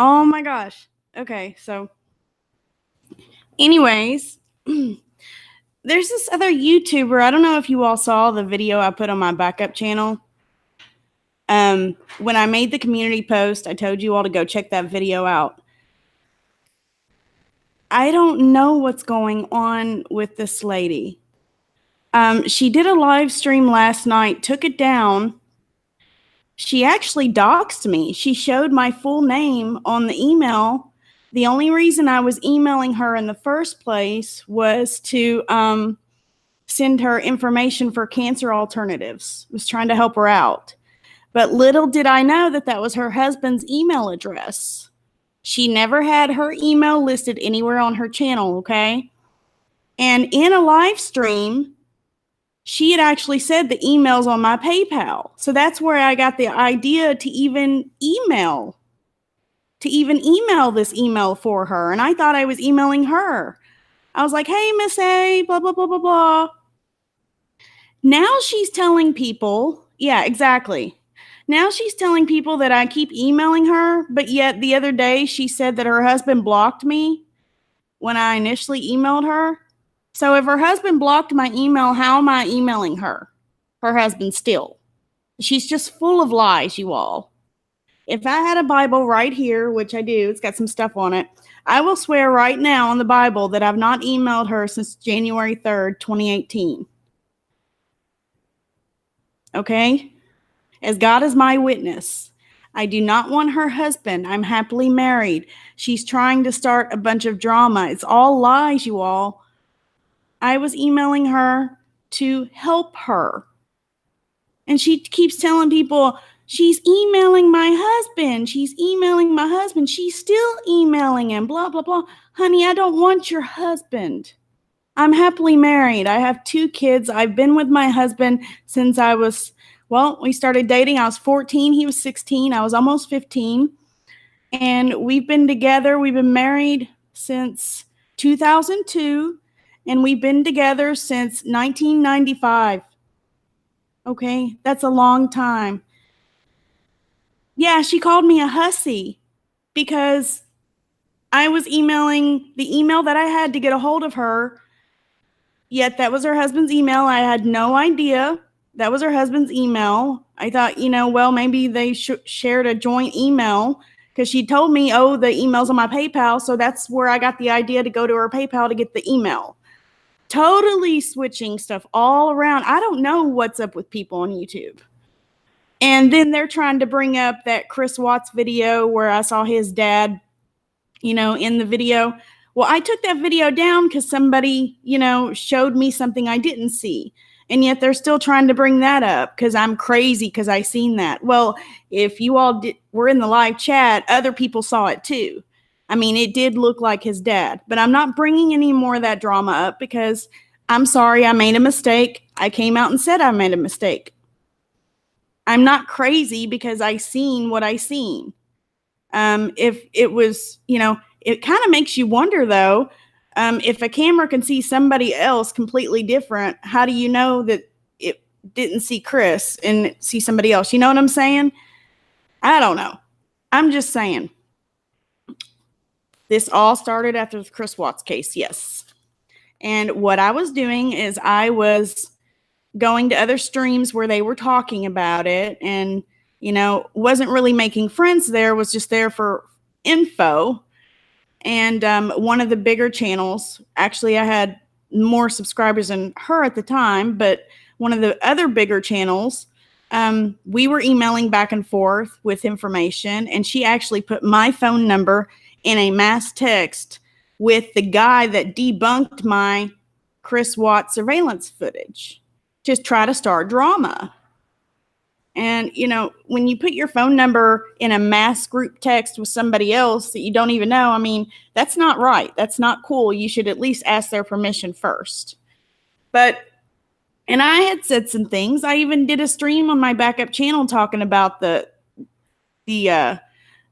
Oh my gosh. Okay, so anyways, there's this other YouTuber. I don't know if you all saw the video I put on my backup channel. When I made the community post, I told you all to go check that video out. I don't know what's going on with this lady. She did a live stream last night, took it down. She actually doxed me. She showed my full name on the email. The only reason I was emailing her in the first place was to send her information for cancer alternatives. I was trying to help her out. But little did I know that that was her husband's email address. She never had her email listed anywhere on her channel, okay? And in a live stream, she had actually said the email's on my PayPal. So that's where I got the idea to even email this email for her. And I thought I was emailing her. I was like, hey, Miss A, blah, blah, blah, blah, blah. Now she's telling people, yeah, exactly. Now she's telling people that I keep emailing her, but yet the other day she said that her husband blocked me when I initially emailed her. So if her husband blocked my email, how am I emailing her? Her husband still. She's just full of lies, you all. If I had a Bible right here, which I do, it's got some stuff on it, I will swear right now on the Bible that I've not emailed her since January 3rd, 2018. Okay? As God is my witness, I do not want her husband. I'm happily married. She's trying to start a bunch of drama. It's all lies, you all. I was emailing her to help her. And she keeps telling people, she's emailing my husband. She's emailing my husband. She's still emailing him, blah, blah, blah. Honey, I don't want your husband. I'm happily married. I have 2 kids. I've been with my husband since we started dating. I was 14. He was 16. I was almost 15. And we've been together. We've been married since 2002. And we've been together since 1995. Okay, that's a long time. Yeah, she called me a hussy because I was emailing the email that I had to get a hold of her, yet that was her husband's email. I had no idea that was her husband's email. I thought, maybe they shared a joint email because she told me, the email's on my PayPal, so that's where I got the idea to go to her PayPal to get the email. Totally switching stuff all around. I don't know what's up with people on YouTube. And then they're trying to bring up that Chris Watts video where I saw his dad, in the video. Well, I took that video down because somebody, showed me something I didn't see. And yet they're still trying to bring that up because I'm crazy because I seen that. Well, if you all were in the live chat, other people saw it too. I mean, it did look like his dad, but I'm not bringing any more of that drama up because I'm sorry, I made a mistake. I came out and said I made a mistake. I'm not crazy because I seen what I seen. If it was, it kind of makes you wonder though, if a camera can see somebody else completely different, how do you know that it didn't see Chris and see somebody else? You know what I'm saying? I don't know. I'm just saying. This all started after the Chris Watts case, yes. And what I was doing is I was going to other streams where they were talking about it and, wasn't really making friends there, was just there for info. And one of the bigger channels, actually I had more subscribers than her at the time, but one of the other bigger channels, we were emailing back and forth with information, and she actually put my phone number in a mass text with the guy that debunked my Chris Watts surveillance footage to try to start drama. And, when you put your phone number in a mass group text with somebody else that you don't even know, I mean, that's not right. That's not cool. You should at least ask their permission first. And I had said some things. I even did a stream on my backup channel talking about the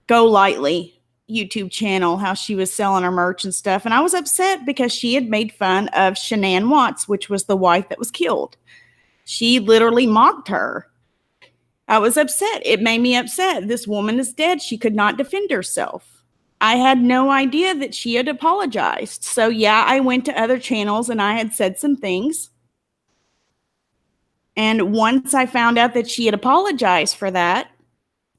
Go Lightly YouTube channel, how she was selling her merch and stuff. And I was upset because she had made fun of Shanann Watts, which was the wife that was killed. She literally mocked her. I was upset. It made me upset. This woman is dead. She could not defend herself. I had no idea that she had apologized. So yeah, I went to other channels and I had said some things. And once I found out that she had apologized for that,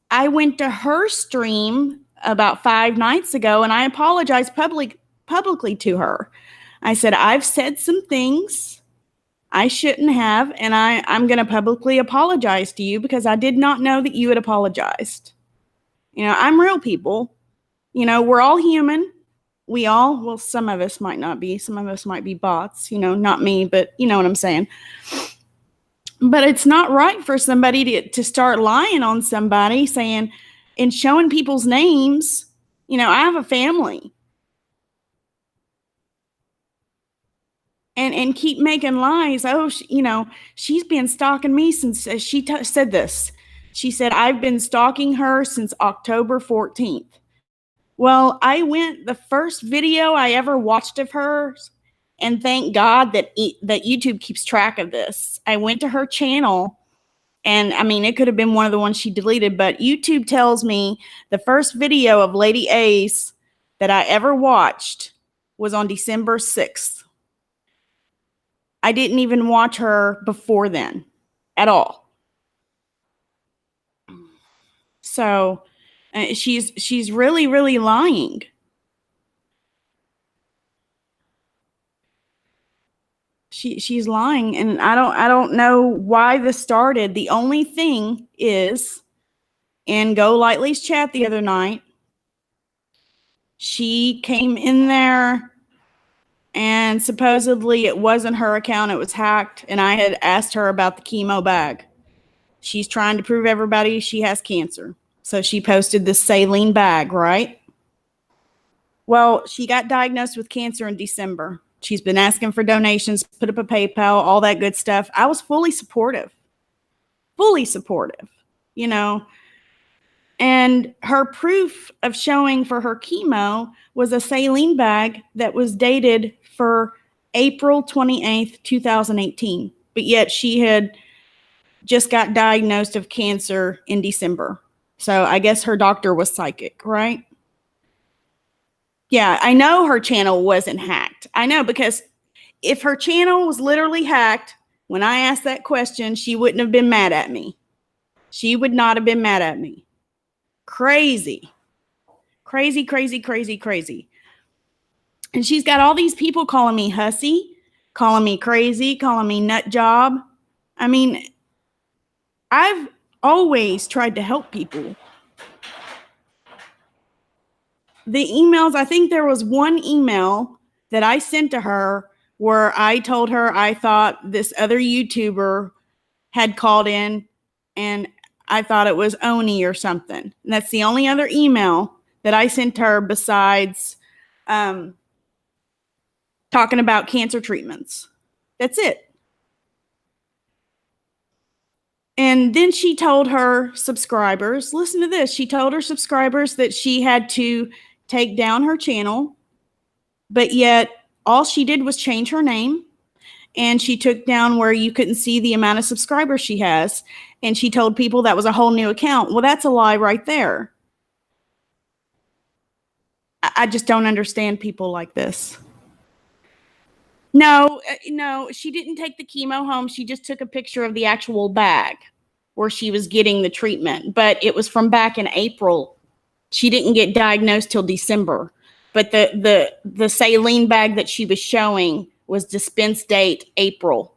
I went to her stream about 5 nights ago and I apologized publicly to her. I said, I've said some things I shouldn't have, and I'm going to publicly apologize to you because I did not know that you had apologized. I'm real, people. We're all human. Well, some of us might not be. Some of us might be bots, not me, but you know what I'm saying. But it's not right for somebody to start lying on somebody, saying and showing people's names. I have a family. And keep making lies. Oh, she's been stalking me since she said this. She said, I've been stalking her since October 14th. Well, the first video I ever watched of hers, and thank God that YouTube keeps track of this. I went to her channel, and I mean, it could have been one of the ones she deleted, but YouTube tells me the first video of Lady Ace that I ever watched was on December 6th. I didn't even watch her before then at all. So she's really, really lying. She's lying, and I don't know why this started. The only thing is, in Go Lightly's chat the other night, she came in there and supposedly it wasn't her account, it was hacked, and I had asked her about the chemo bag. She's trying to prove everybody she has cancer. So she posted this saline bag, right? Well, she got diagnosed with cancer in December. She's been asking for donations, put up a PayPal, all that good stuff. I was fully supportive, And her proof of showing for her chemo was a saline bag that was dated for April 28th, 2018. But yet she had just got diagnosed of cancer in December. So I guess her doctor was psychic, right? Yeah, I know her channel wasn't hacked. I know, because if her channel was literally hacked, when I asked that question, she wouldn't have been mad at me. She would not have been mad at me. Crazy. Crazy, crazy, crazy, crazy. And she's got all these people calling me hussy, calling me crazy, calling me nut job. I mean, I've always tried to help people. The emails, I think there was one email that I sent to her where I told her I thought this other YouTuber had called in and I thought it was Oni or something. And that's the only other email that I sent her besides talking about cancer treatments. That's it. And then she told her subscribers, listen to this. She told her subscribers that she had to take down her channel, but yet all she did was change her name. And she took down where you couldn't see the amount of subscribers she has. And she told people that was a whole new account. Well, that's a lie right there. I just don't understand people like this. No, she didn't take the chemo home. She just took a picture of the actual bag where she was getting the treatment. But it was from back in April. She didn't get diagnosed till December. But the saline bag that she was showing was dispense date April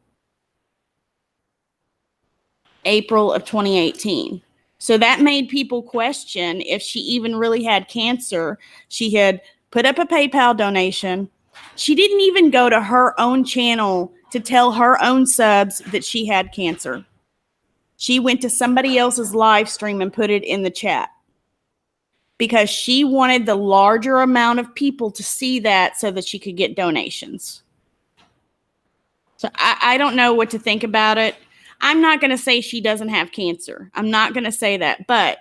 of 2018. So that made people question if she even really had cancer. She had put up a PayPal donation. She didn't even go to her own channel to tell her own subs that she had cancer. She went to somebody else's live stream and put it in the chat because she wanted the larger amount of people to see that so that she could get donations. So I don't know what to think about it. I'm not going to say she doesn't have cancer. I'm not going to say that. But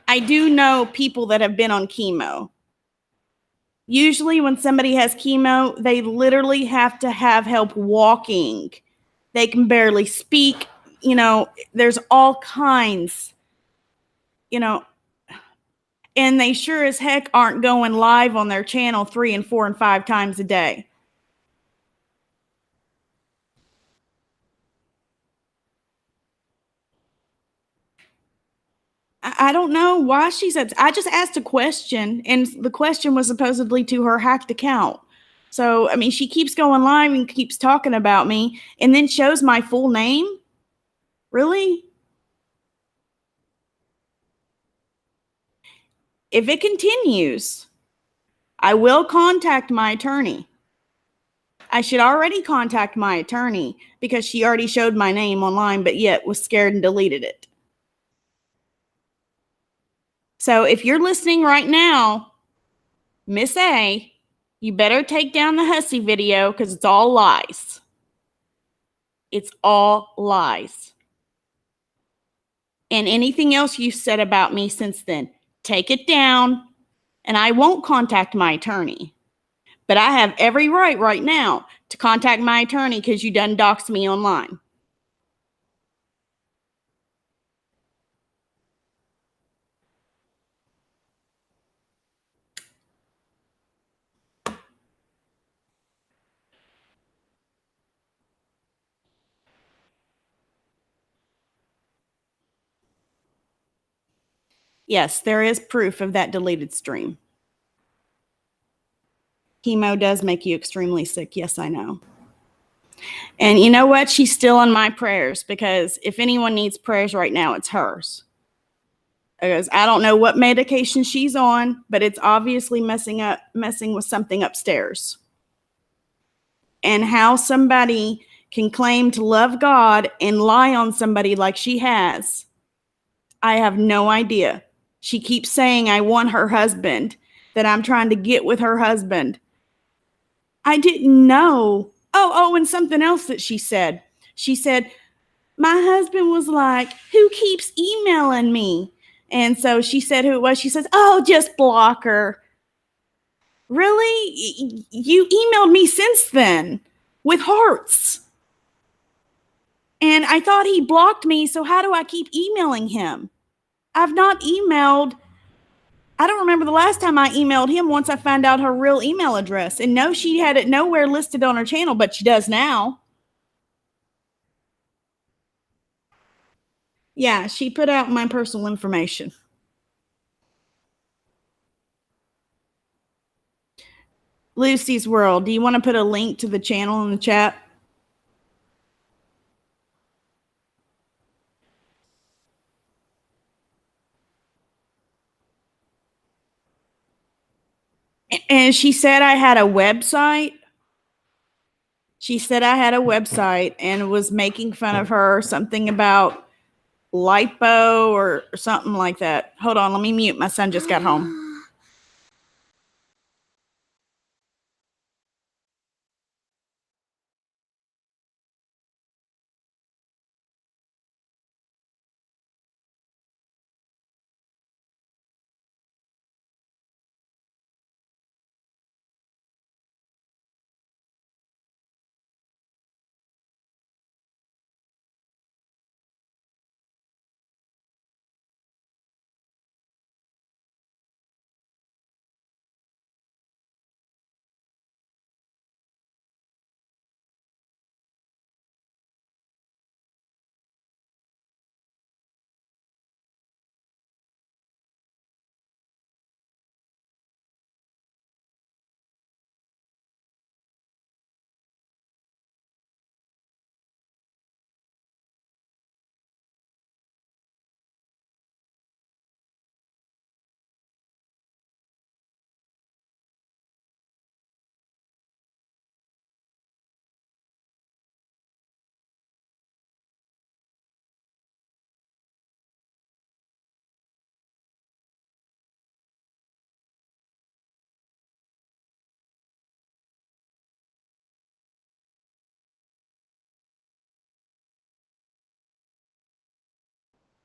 I do know people that have been on chemo. Usually when somebody has chemo, they literally have to have help walking. They can barely speak. There's all kinds, And they sure as heck aren't going live on their channel 3 and 4 and 5 times a day. I don't know why she's upset. I just asked a question, and the question was supposedly to her hacked account. So, I mean, she keeps going live and keeps talking about me and then shows my full name. Really? If it continues, I will contact my attorney. I should already contact my attorney because she already showed my name online, but yet was scared and deleted it. So if you're listening right now, Miss A, you better take down the hussy video because it's all lies. It's all lies. And anything else you've said about me since then, take it down, and I won't contact my attorney. But I have every right now to contact my attorney because you done doxed me online. Yes, there is proof of that deleted stream. Chemo does make you extremely sick. Yes, I know. And you know what? She's still in my prayers because if anyone needs prayers right now, it's hers. Because I don't know what medication she's on, but it's obviously messing with something upstairs. And how somebody can claim to love God and lie on somebody like she has, I have no idea. She keeps saying I want her husband, that I'm trying to get with her husband. I didn't know. Oh, and something else that she said. She said, my husband was like, who keeps emailing me? And so she said who it was. She says, oh, just block her. Really? You emailed me since then with hearts. And I thought he blocked me, so how do I keep emailing him? I've not emailed. I don't remember the last time I emailed him once I found out her real email address. And no, she had it nowhere listed on her channel, but she does now. Yeah, she put out my personal information. Lucy's World. Do you want to put a link to the channel in the chat? And she said I had a website. She said I had a website and was making fun of her, something about lipo or something like that. Hold on, let me mute. My son just got home.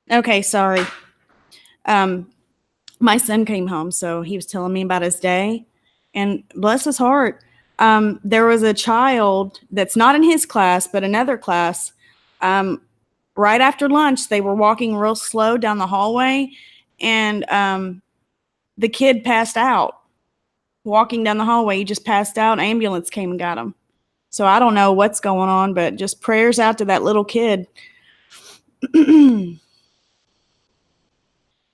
Okay, sorry. My son came home, so he was telling me about his day, and bless his heart, there was a child that's not in his class, but another class. Right after lunch, they were walking real slow down the hallway, and the kid passed out. Walking down the hallway, he just passed out. An ambulance came and got him. So I don't know what's going on, but just prayers out to that little kid.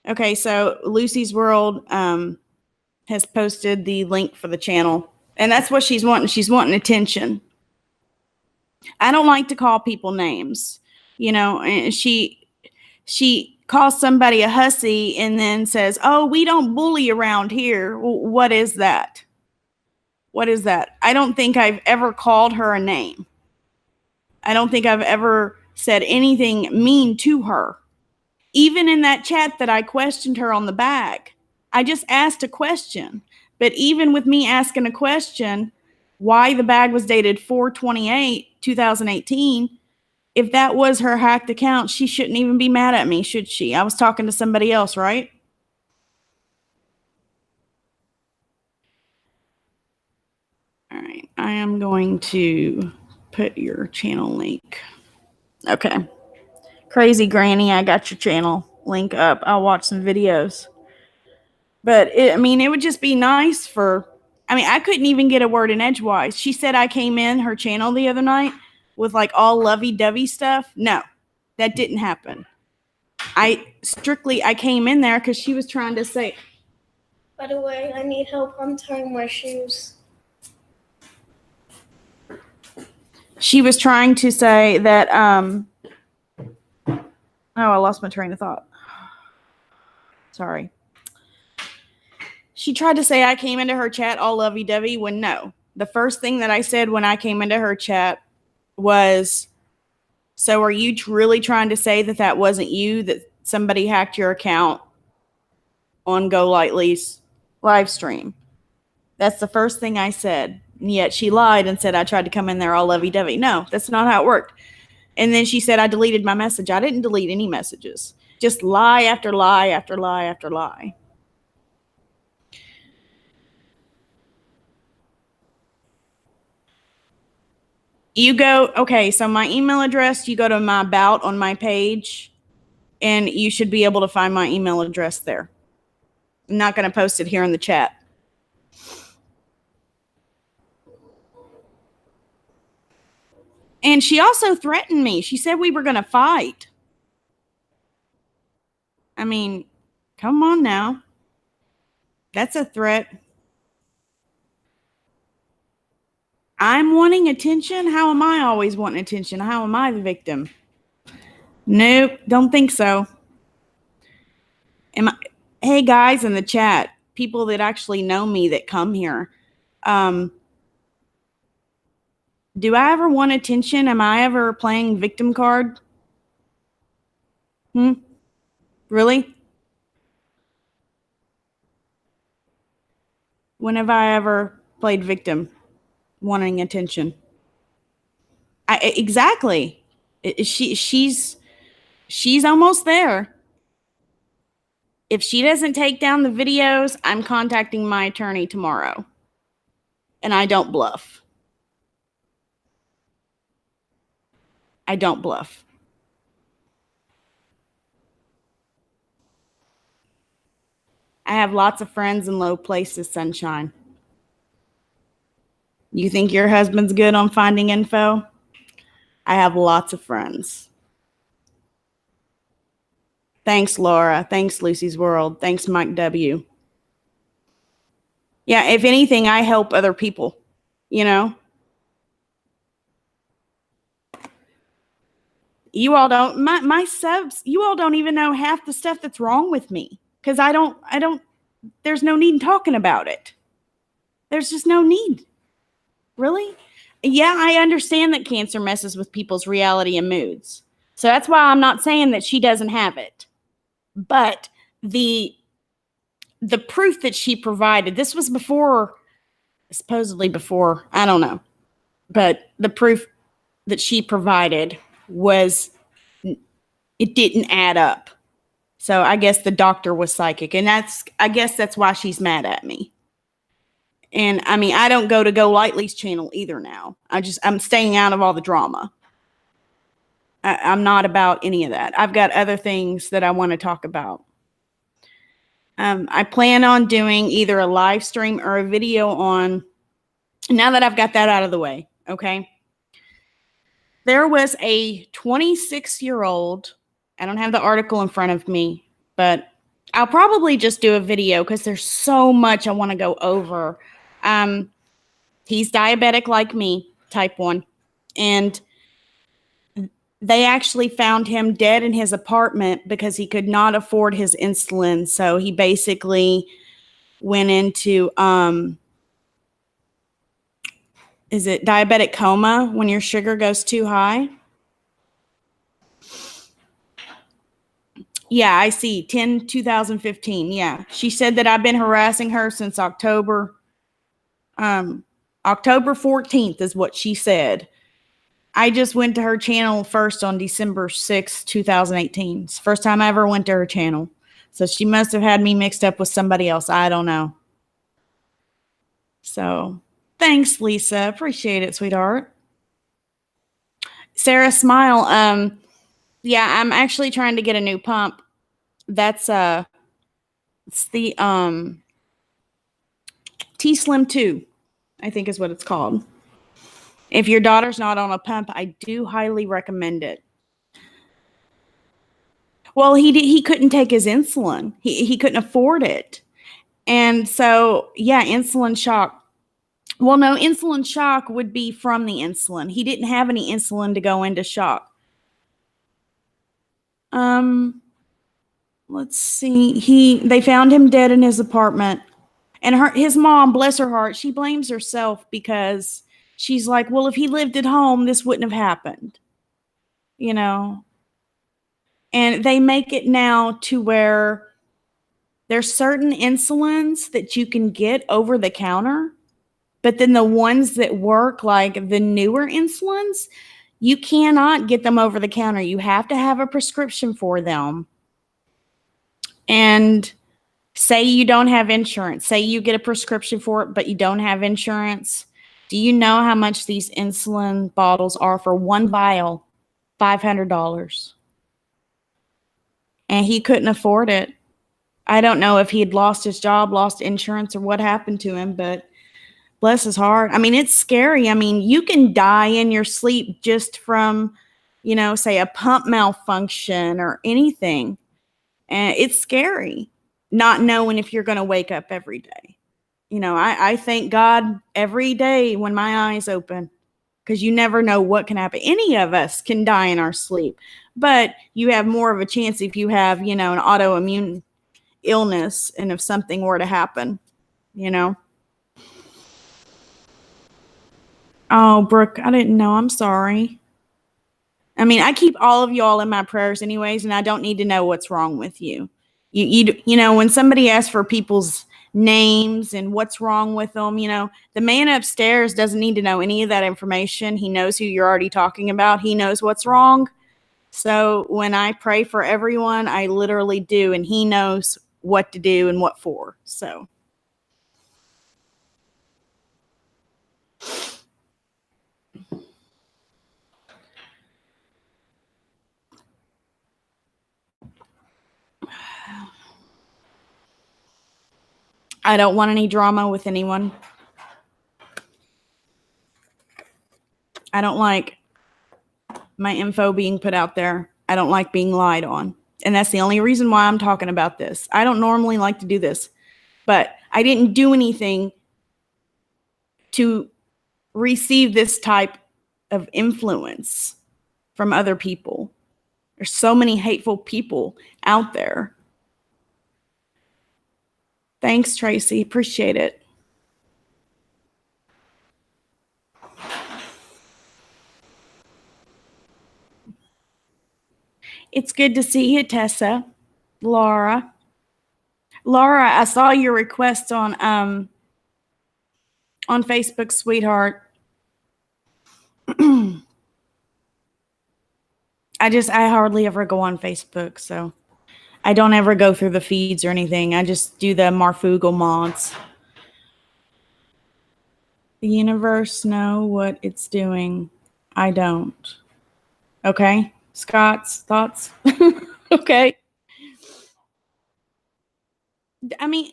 Okay, so Lucy's World has posted the link for the channel. And that's what she's wanting. She's wanting attention. I don't like to call people names. You know, and she calls somebody a hussy and then says, oh, we don't bully around here. Well, what is that? What is that? I don't think I've ever called her a name. I don't think I've ever said anything mean to her. Even in that chat that I questioned her on the bag, I just asked a question. But even with me asking a question, why the bag was dated 4/28/2018, if that was her hacked account, she shouldn't even be mad at me, should she? I was talking to somebody else, right? All right, I am going to put your channel link. Okay. Crazy Granny, I got your channel link up. I'll watch some videos. But it would just be nice for, I couldn't even get a word in edgewise. She said I came in her channel the other night with like all lovey-dovey stuff. No, that didn't happen. I came in there because she was trying to say. By the way, I need help untying my shoes. She was trying to say that, I lost my train of thought. Sorry. She tried to say I came into her chat all lovey-dovey when no. The first thing that I said when I came into her chat was, so are you really trying to say that that wasn't you, that somebody hacked your account on Go Lightly's live stream? That's the first thing I said. And yet she lied and said I tried to come in there all lovey-dovey. No, that's not how it worked. And then she said I deleted my message. I didn't delete any messages. Just lie after lie after lie after lie. You go, okay, so my email address, you go to my about on my page, and you should be able to find my email address there. I'm not going to post it here in the chat. And she also threatened me. She said we were going to fight. I mean, come on now. That's a threat. I'm wanting attention? How am I always wanting attention? How am I the victim? Nope, don't think so. Hey, guys in the chat, people that actually know me that come here, do I ever want attention? Am I ever playing victim card? Really? When have I ever played victim, wanting attention? Exactly. She's almost there. If she doesn't take down the videos, I'm contacting my attorney tomorrow. And I don't bluff. I don't bluff. I have lots of friends in low places, sunshine. You think your husband's good on finding info? I have lots of friends. Thanks, Laura. Thanks, Lucy's World. Thanks, Mike W. Yeah, if anything, I help other people, you know? You all don't, my subs, you all don't even know half the stuff that's wrong with me. Because I don't, there's no need in talking about it. There's just no need. Really? Yeah, I understand that cancer messes with people's reality and moods. So that's why I'm not saying that she doesn't have it. But the proof that she provided, this was before, supposedly before, I don't know. But the proof that she provided was, it didn't add up. So I guess the doctor was psychic. And I guess that's why she's mad at me. And I don't go to Go Lightly's channel either now. I'm staying out of all the drama. I'm not about any of that. I've got other things that I want to talk about. I plan on doing either a live stream or a video on, now that I've got that out of the way, okay? There was a 26-year-old, I don't have the article in front of me, but I'll probably just do a video because there's so much I want to go over. He's diabetic like me, type 1, and they actually found him dead in his apartment because he could not afford his insulin. So he basically went into, is it diabetic coma when your sugar goes too high? Yeah, I see. 2015. Yeah. She said that I've been harassing her since October 14th is what she said. I just went to her channel first on December 6th, 2018. It's the first time I ever went to her channel. So she must have had me mixed up with somebody else. I don't know. So thanks, Lisa. Appreciate it, sweetheart. Sarah Smile. Yeah, I'm actually trying to get a new pump. That's it's the T-Slim 2, I think is what it's called. If your daughter's not on a pump, I do highly recommend it. Well, he couldn't take his insulin. He couldn't afford it. And so, yeah, insulin shock. Well, no, insulin shock would be from the insulin. He didn't have any insulin to go into shock. Let's see. They found him dead in his apartment. And his mom, bless her heart, she blames herself because she's like, well, if he lived at home, this wouldn't have happened. You know? And they make it now to where there's certain insulins that you can get over the counter, but then the ones that work, like the newer insulins, you cannot get them over the counter. You have to have a prescription for them. And say you don't have insurance. Say you get a prescription for it, but you don't have insurance. Do you know how much these insulin bottles are for one vial? $500. And he couldn't afford it. I don't know if he had lost his job, lost insurance, or what happened to him, but bless his heart. I mean, it's scary. I mean, you can die in your sleep just from, say a pump malfunction or anything. And it's scary not knowing if you're going to wake up every day. I thank God every day when my eyes open, because you never know what can happen. Any of us can die in our sleep, but you have more of a chance if you have, an autoimmune illness and if something were to happen, Oh, Brooke, I didn't know. I'm sorry. I mean, I keep all of y'all in my prayers anyways, and I don't need to know what's wrong with you. When somebody asks for people's names and what's wrong with them, the man upstairs doesn't need to know any of that information. He knows who you're already talking about. He knows what's wrong. So when I pray for everyone, I literally do, and he knows what to do and what for. So. I don't want any drama with anyone. I don't like my info being put out there. I don't like being lied on. And that's the only reason why I'm talking about this. I don't normally like to do this, but I didn't do anything to receive this type of influence from other people. There's so many hateful people out there. Thanks, Tracy. Appreciate it. It's good to see you, Tessa. Laura, I saw your request on Facebook, sweetheart. I hardly ever go on Facebook, so I don't ever go through the feeds or anything. I just do the Marfugal mods. The universe know what it's doing. I don't. Okay? Scott's thoughts? Okay. I mean,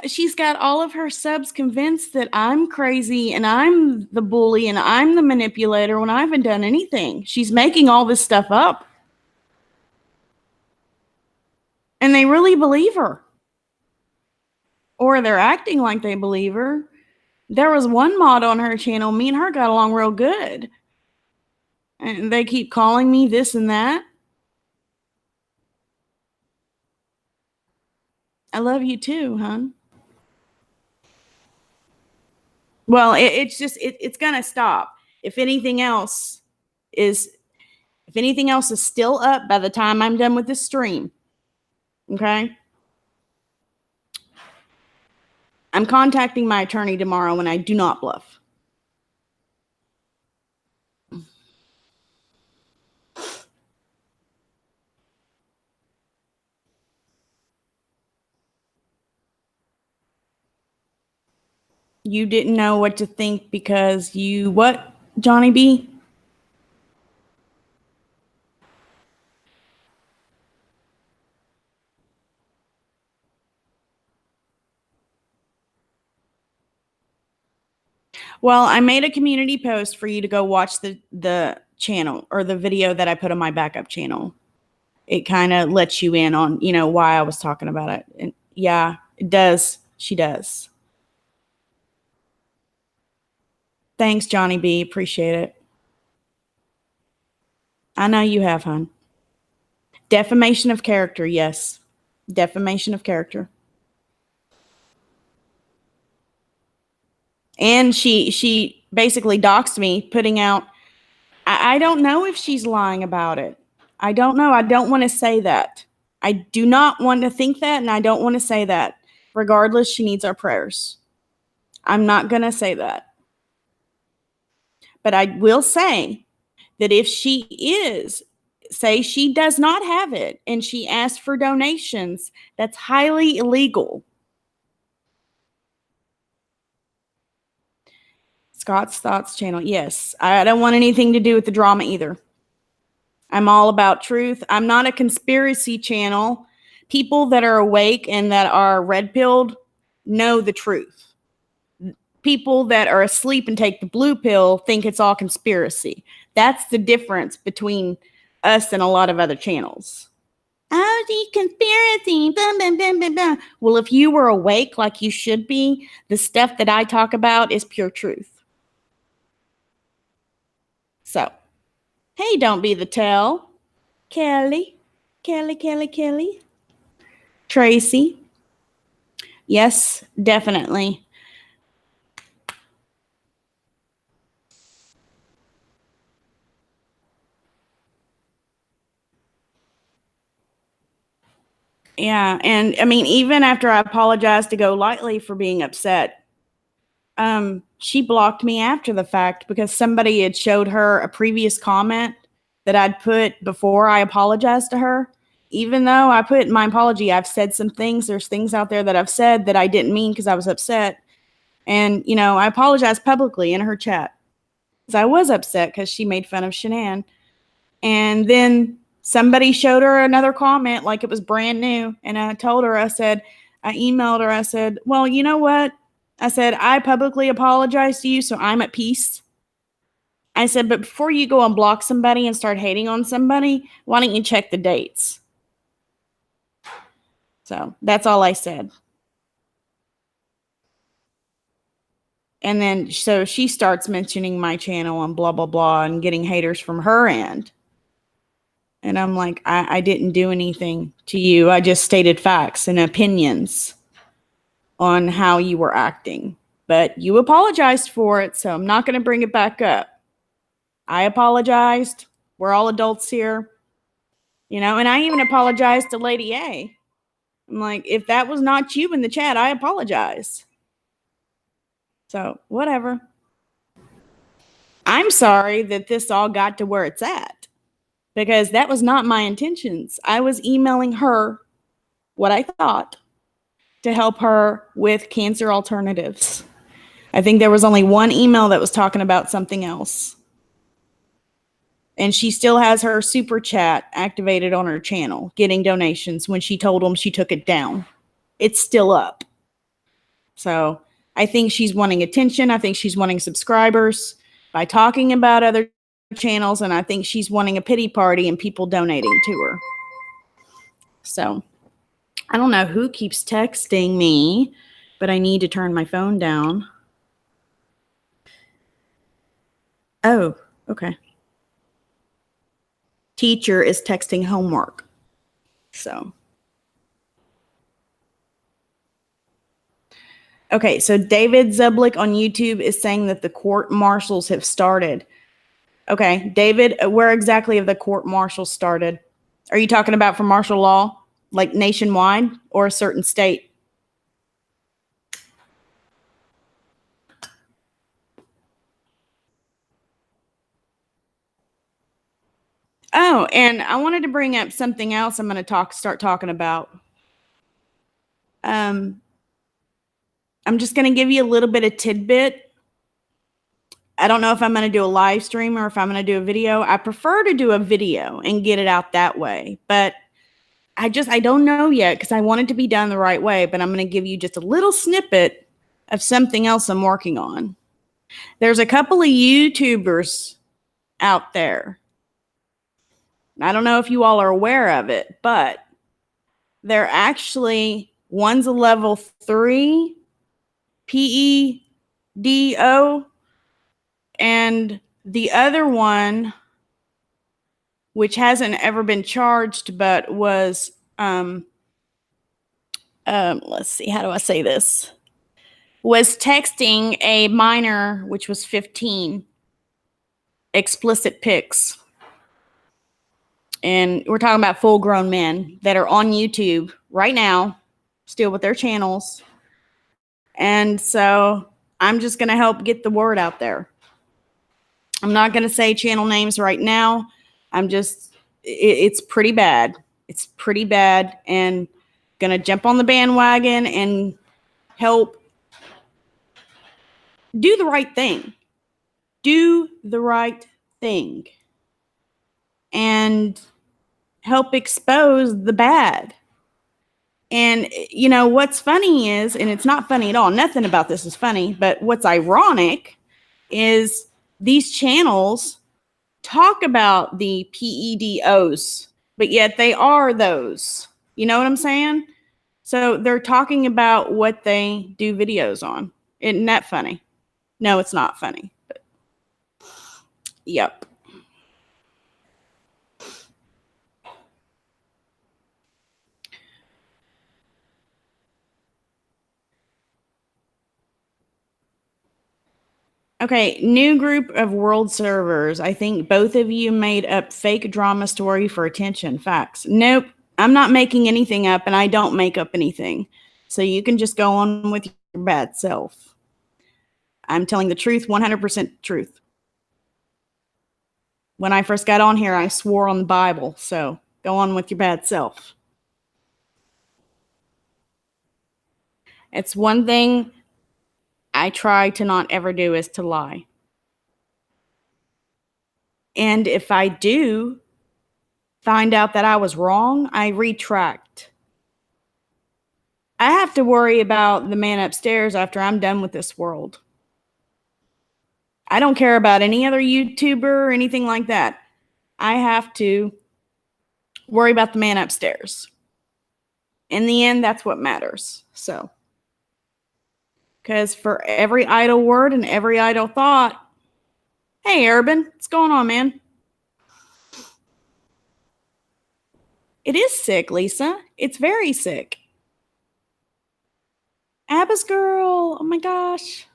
she's got all of her subs convinced that I'm crazy and I'm the bully and I'm the manipulator when I haven't done anything. She's making all this stuff up. And they really believe her. Or they're acting like they believe her. There was one mod on her channel, me and her got along real good. And they keep calling me this and that. I love you too, hon. Well, it's going to stop. If anything else is still up by the time I'm done with this stream, okay? I'm contacting my attorney tomorrow and I do not bluff. You didn't know what to think because what, Johnny B? Well, I made a community post for you to go watch the channel or the video that I put on my backup channel. It kind of lets you in on, why I was talking about it. And yeah, it does. She does. Thanks, Johnny B. Appreciate it. I know you have, hon. Defamation of character, yes. Defamation of character. And she basically doxed me, putting out, I don't know if she's lying about it. I don't know. I don't want to say that. I do not want to think that, and I don't want to say that. Regardless, she needs our prayers. I'm not going to say that. But I will say that if she say she does not have it, and she asks for donations, that's highly illegal. Scott's Thoughts channel. Yes, I don't want anything to do with the drama either. I'm all about truth. I'm not a conspiracy channel. People that are awake and that are red-pilled know the truth. People that are asleep and take the blue pill think it's all conspiracy. That's the difference between us and a lot of other channels. Oh, the conspiracy. Blah, blah, blah, blah, blah. Well, if you were awake like you should be, the stuff that I talk about is pure truth. So, hey, don't be the tell. Kelly. Tracy. Yes, definitely. Yeah, and I mean, even after I apologized to Go Lightly for being upset, she blocked me after the fact because somebody had showed her a previous comment that I'd put before I apologized to her. Even though I put in my apology, I've said some things. There's things out there that I've said that I didn't mean because I was upset. And, I apologized publicly in her chat because I was upset because she made fun of Shanann. And then somebody showed her another comment like it was brand new. And I told her, I emailed her, I said, well, you know what? I said, I publicly apologize to you, so I'm at peace. I said, but before you go and block somebody and start hating on somebody, why don't you check the dates? So that's all I said. And then so she starts mentioning my channel and blah, blah, blah, and getting haters from her end. And I'm like, I didn't do anything to you. I just stated facts and opinions on how you were acting. But you apologized for it, so I'm not going to bring it back up. I apologized. We're all adults here. And I even apologized to Lady A. I'm like, if that was not you in the chat, I apologize. So, whatever. I'm sorry that this all got to where it's at because that was not my intentions. I was emailing her what I thought to help her with cancer alternatives. I think there was only one email that was talking about something else. And she still has her super chat activated on her channel, getting donations when she told them she took it down. It's still up. So I think she's wanting attention. I think she's wanting subscribers by talking about other channels. And I think she's wanting a pity party and people donating to her. So I don't know who keeps texting me, but I need to turn my phone down. Oh, okay. Teacher is texting homework. So. Okay, so David Zublik on YouTube is saying that the court martials have started. Okay, David, where exactly have the court martials started? Are you talking about for martial law, like nationwide or a certain state? Oh, and I wanted to bring up something else I'm going to start talking about. I'm just going to give you a little bit of tidbit. I don't know if I'm going to do a live stream or if I'm going to do a video. I prefer to do a video and get it out that way, but I don't know yet because I want it to be done the right way, but I'm going to give you just a little snippet of something else I'm working on. There's a couple of YouTubers out there. I don't know if you all are aware of it, but they're actually, one's a level 3 PEDO, and the other one, which hasn't ever been charged, but was, let's see, how do I say this? Was texting a minor, which was 15, explicit pics. And we're talking about full-grown men that are on YouTube right now, still with their channels. And so I'm just going to help get the word out there. I'm not going to say channel names right now. It's pretty bad. It's pretty bad, and going to jump on the bandwagon and help do the right thing. Do the right thing. And help expose the bad. And, you know, what's funny is, and it's not funny at all, nothing about this is funny, but what's ironic is these channels talk about the PEDOs, but yet they are those. You know what I'm saying? So they're talking about what they do videos on. Isn't that funny? No, it's not funny. But yep. Okay, new group of world servers. I think both of you made up fake drama story for attention. Facts. Nope, I'm not making anything up, and I don't make up anything. So you can just go on with your bad self. I'm telling the truth, 100% truth. When I first got on here, I swore on the Bible. So go on with your bad self. It's one thing I try to not ever do is to lie. And if I do find out that I was wrong, I retract. I have to worry about the man upstairs after I'm done with this world. I don't care about any other YouTuber or anything like that. I have to worry about the man upstairs. In the end, that's what matters. So, because for every idle word and every idle thought, hey, Urban, what's going on, man? It is sick, Lisa. It's very sick. Abba's girl, oh my gosh.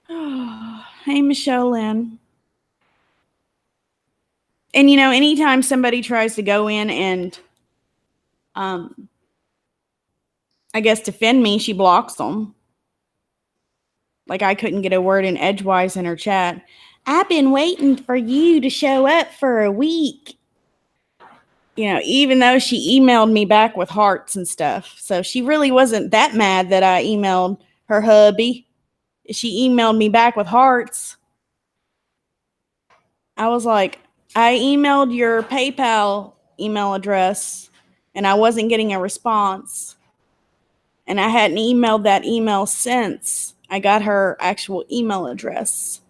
Oh, hey, Michelle Lynn. And, you know, anytime somebody tries to go in and, I guess, defend me, she blocks them. Like I couldn't get a word in edgewise in her chat. I've been waiting for you to show up for a week. You know, even though she emailed me back with hearts and stuff. So she really wasn't that mad that I emailed her hubby. she emailed me back with hearts. I was like, I emailed your PayPal email address and I wasn't getting a response. And I hadn't emailed that email since I got her actual email address.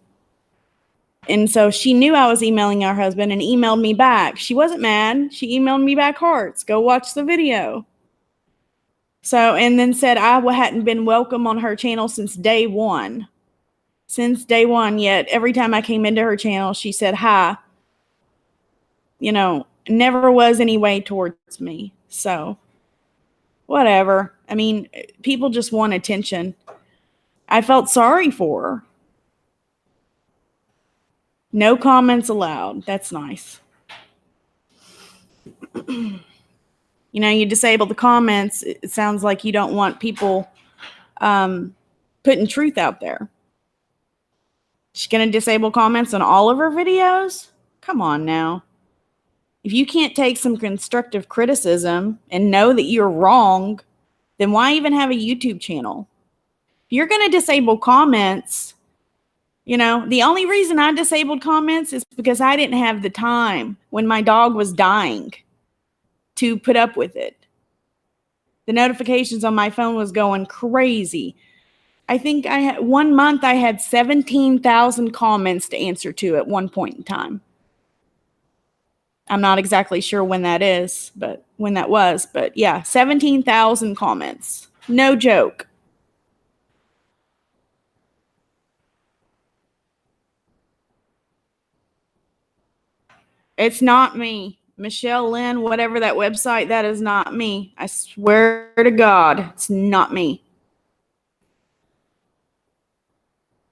And so she knew I was emailing her husband and emailed me back. She wasn't mad. She emailed me back hearts. Go watch the video. So, and then said I hadn't been welcome on her channel since day one. Since day one, yet every time I came into her channel, she said hi. You know, never was any way towards me. So, whatever. I mean, people just want attention. I felt sorry for her. No comments allowed. That's nice. You know, you disable the comments. It sounds like you don't want people putting truth out there. She's going to disable comments on all of her videos? Come on now. If you can't take some constructive criticism and know that you're wrong, then why even have a YouTube channel? If you're going to disable comments, you know, the only reason I disabled comments is because I didn't have the time when my dog was dying to put up with it. The notifications on my phone was going crazy. I think I had 1 month I had 17,000 comments to answer to at one point in time. I'm not exactly sure when that is, but when that was, but yeah, 17,000 comments. No joke. It's not me. Michelle Lynn, whatever that website, that is not me. I swear to God, it's not me.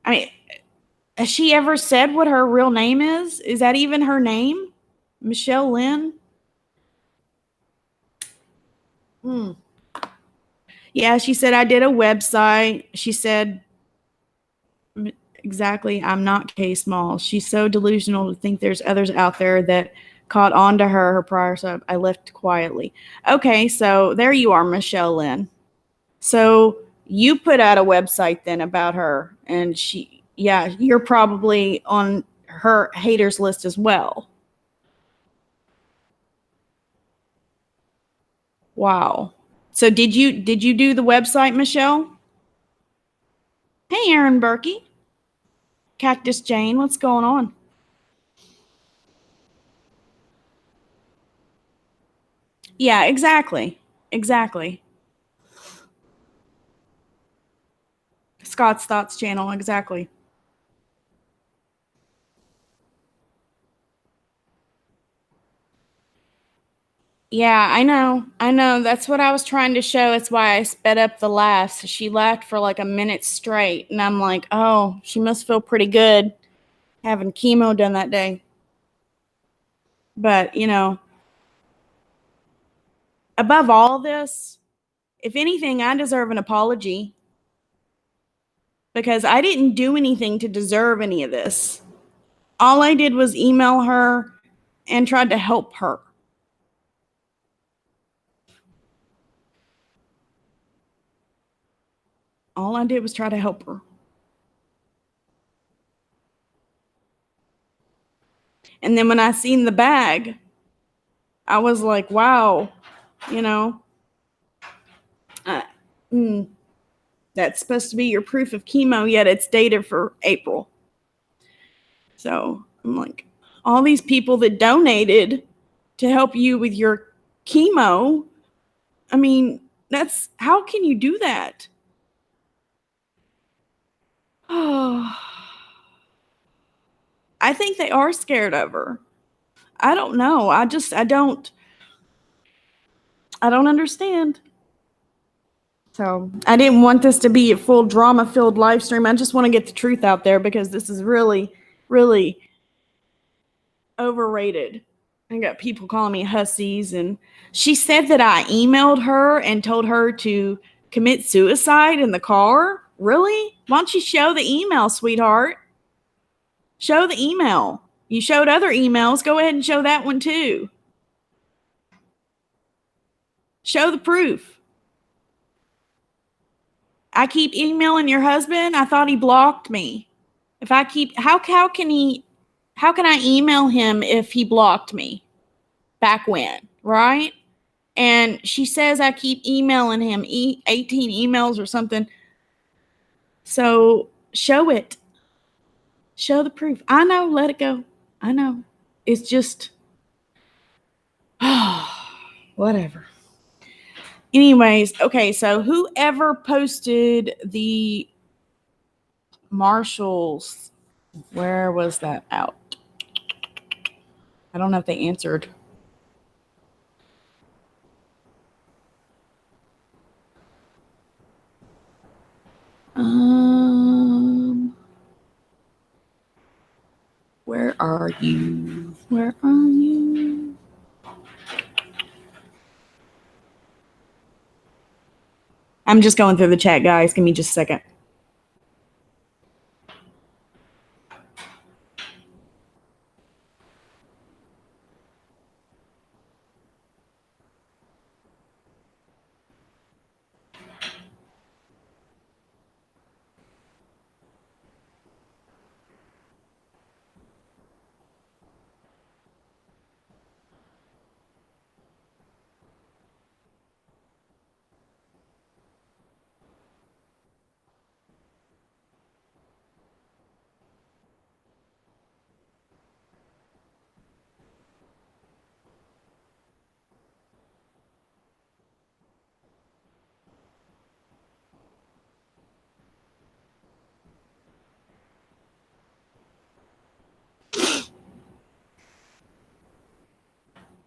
I mean, has she ever said what her real name is? Is that even her name? Michelle Lynn? Yeah, she said, I did a website. She said, exactly, I'm not K Small. She's so delusional to think there's others out there that caught on to her prior, so I left quietly. Okay, so there you are, Michelle Lynn. So you put out a website then about her, and yeah, you're probably on her haters list as well. Wow. So did you do the website, Michelle? Hey, Aaron Berkey. Cactus Jane, what's going on? Yeah, exactly. Exactly. Scott's Thoughts channel, exactly. Yeah, I know. I know. That's what I was trying to show. It's why I sped up the laughs. She laughed for like a minute straight, and I'm like, oh, she must feel pretty good having chemo done that day. But, you know, above all this, if anything, I deserve an apology because I didn't do anything to deserve any of this. All I did was email her and tried to help her. All I did was try to help her. And then when I seen the bag, I was like, wow, you know, that's supposed to be your proof of chemo, yet it's dated for April. So I'm like, all these people that donated to help you with your chemo, I mean, how can you do that? Oh, I think they are scared of her. I don't know. I don't understand. So I didn't want this to be a full drama-filled live stream. I just want to get the truth out there because this is really, really overrated. I got people calling me hussies, and she said that I emailed her and told her to commit suicide in the car. Really? Why don't you show the email, sweetheart? Show the email. You showed other emails. Go ahead and show that one too. Show the proof. I keep emailing your husband. I thought he blocked me. If I keep, how can I email him if he blocked me back when, right? And she says I keep emailing him 18 emails or something. So show it. Show the proof. I know, let it go. I know. It's just, whatever. Anyways, okay, so whoever posted the Marshalls, where was that out? I don't know if they answered. Where are you? Where are you? I'm just going through the chat, guys. Give me just a second.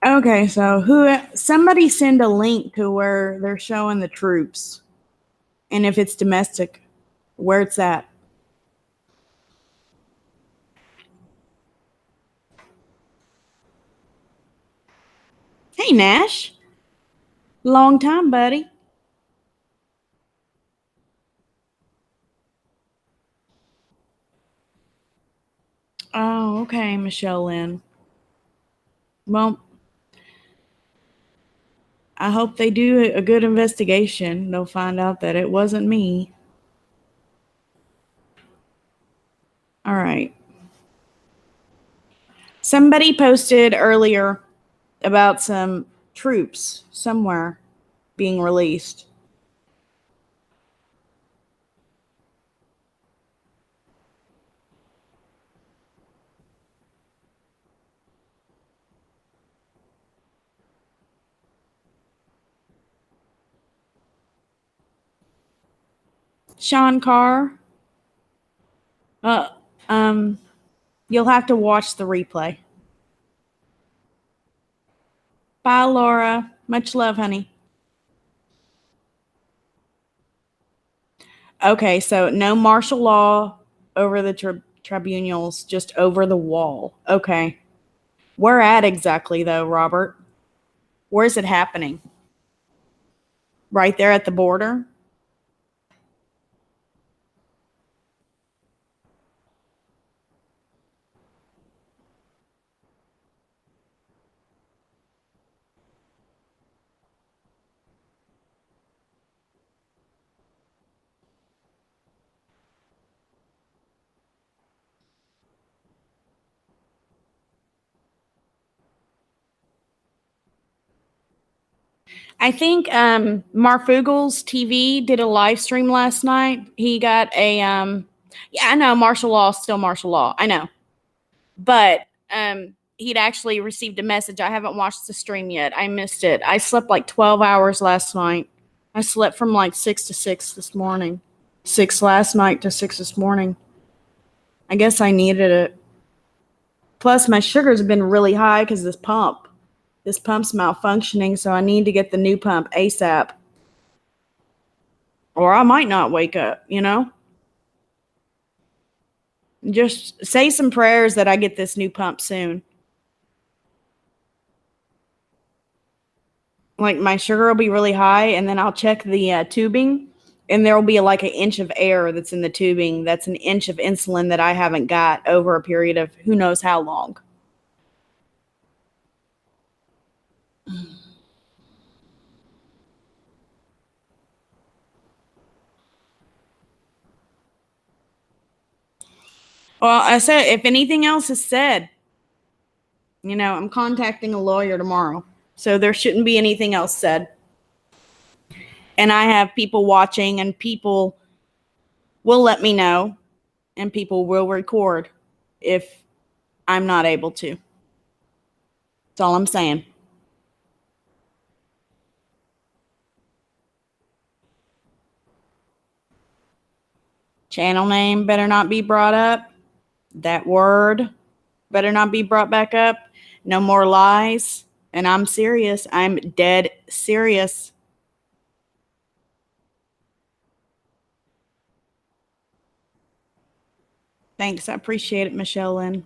Okay, so somebody send a link to where they're showing the troops. And if it's domestic, where it's at. Hey, Nash. Long time, buddy. Oh, okay, Michelle Lynn. Well, I hope they do a good investigation. They'll find out that it wasn't me. All right. Somebody posted earlier about some troops somewhere being released. Sean Carr. Uh, you'll have to watch the replay. Bye, Laura. Much love, honey. Okay, so no martial law over the tribunals, just over the wall. Okay. Where at exactly, though, Robert? Where is it happening? Right there at the border? I think Marfugel's TV did a live stream last night. He got a yeah, I know martial law is still martial law. I know. But he'd actually received a message. I haven't watched the stream yet. I missed it. I slept like 12 hours last night. I slept from like 6 to 6 this morning. 6 last night to 6 this morning. I guess I needed it. Plus my sugars have been really high because this pump's malfunctioning, so I need to get the new pump ASAP. Or I might not wake up, you know? Just say some prayers that I get this new pump soon. Like my sugar will be really high, and then I'll check the tubing, and there will be like an inch of air that's in the tubing. That's an inch of insulin that I haven't got over a period of who knows how long. Well, I said, if anything else is said, I'm contacting a lawyer tomorrow. So there shouldn't be anything else said. And I have people watching, and people will let me know, and people will record if I'm not able to. That's all I'm saying. Channel name better not be brought up. That word better not be brought back up. No more lies. And I'm serious. I'm dead serious. Thanks. I appreciate it, Michelle Lynn.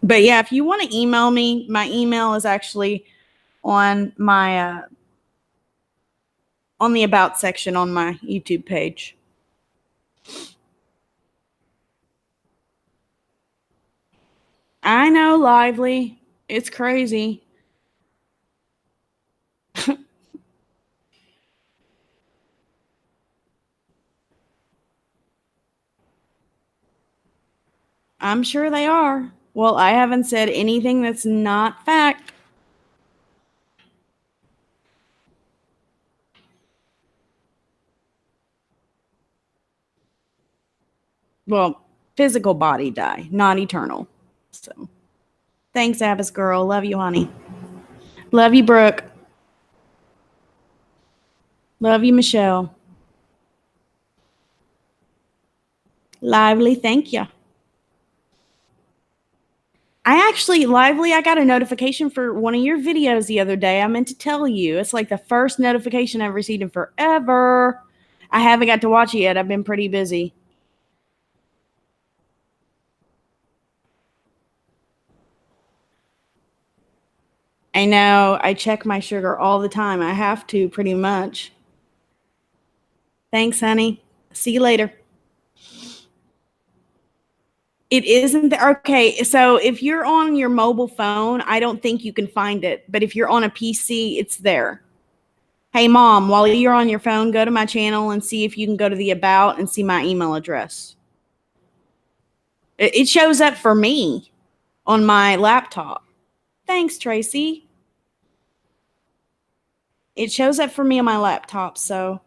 But yeah, if you want to email me, my email is actually on my on the about section on my YouTube page. I know, Lively. It's crazy. I'm sure they are. Well, I haven't said anything that's not fact. Well, physical body die, not eternal. So, thanks, Abbas girl. Love you, honey. Love you, Brooke. Love you, Michelle. Lively, thank you. Lively, I got a notification for one of your videos the other day. I meant to tell you. It's like the first notification I've received in forever. I haven't got to watch it yet. I've been pretty busy. I know. I check my sugar all the time. I have to, pretty much. Thanks, honey. See you later. It isn't there. Okay, so if you're on your mobile phone, I don't think you can find it. But if you're on a PC, it's there. Hey, Mom, while you're on your phone, go to my channel and see if you can go to the About and see my email address. It shows up for me on my laptop. Thanks, Tracy. It shows up for me on my laptop, so.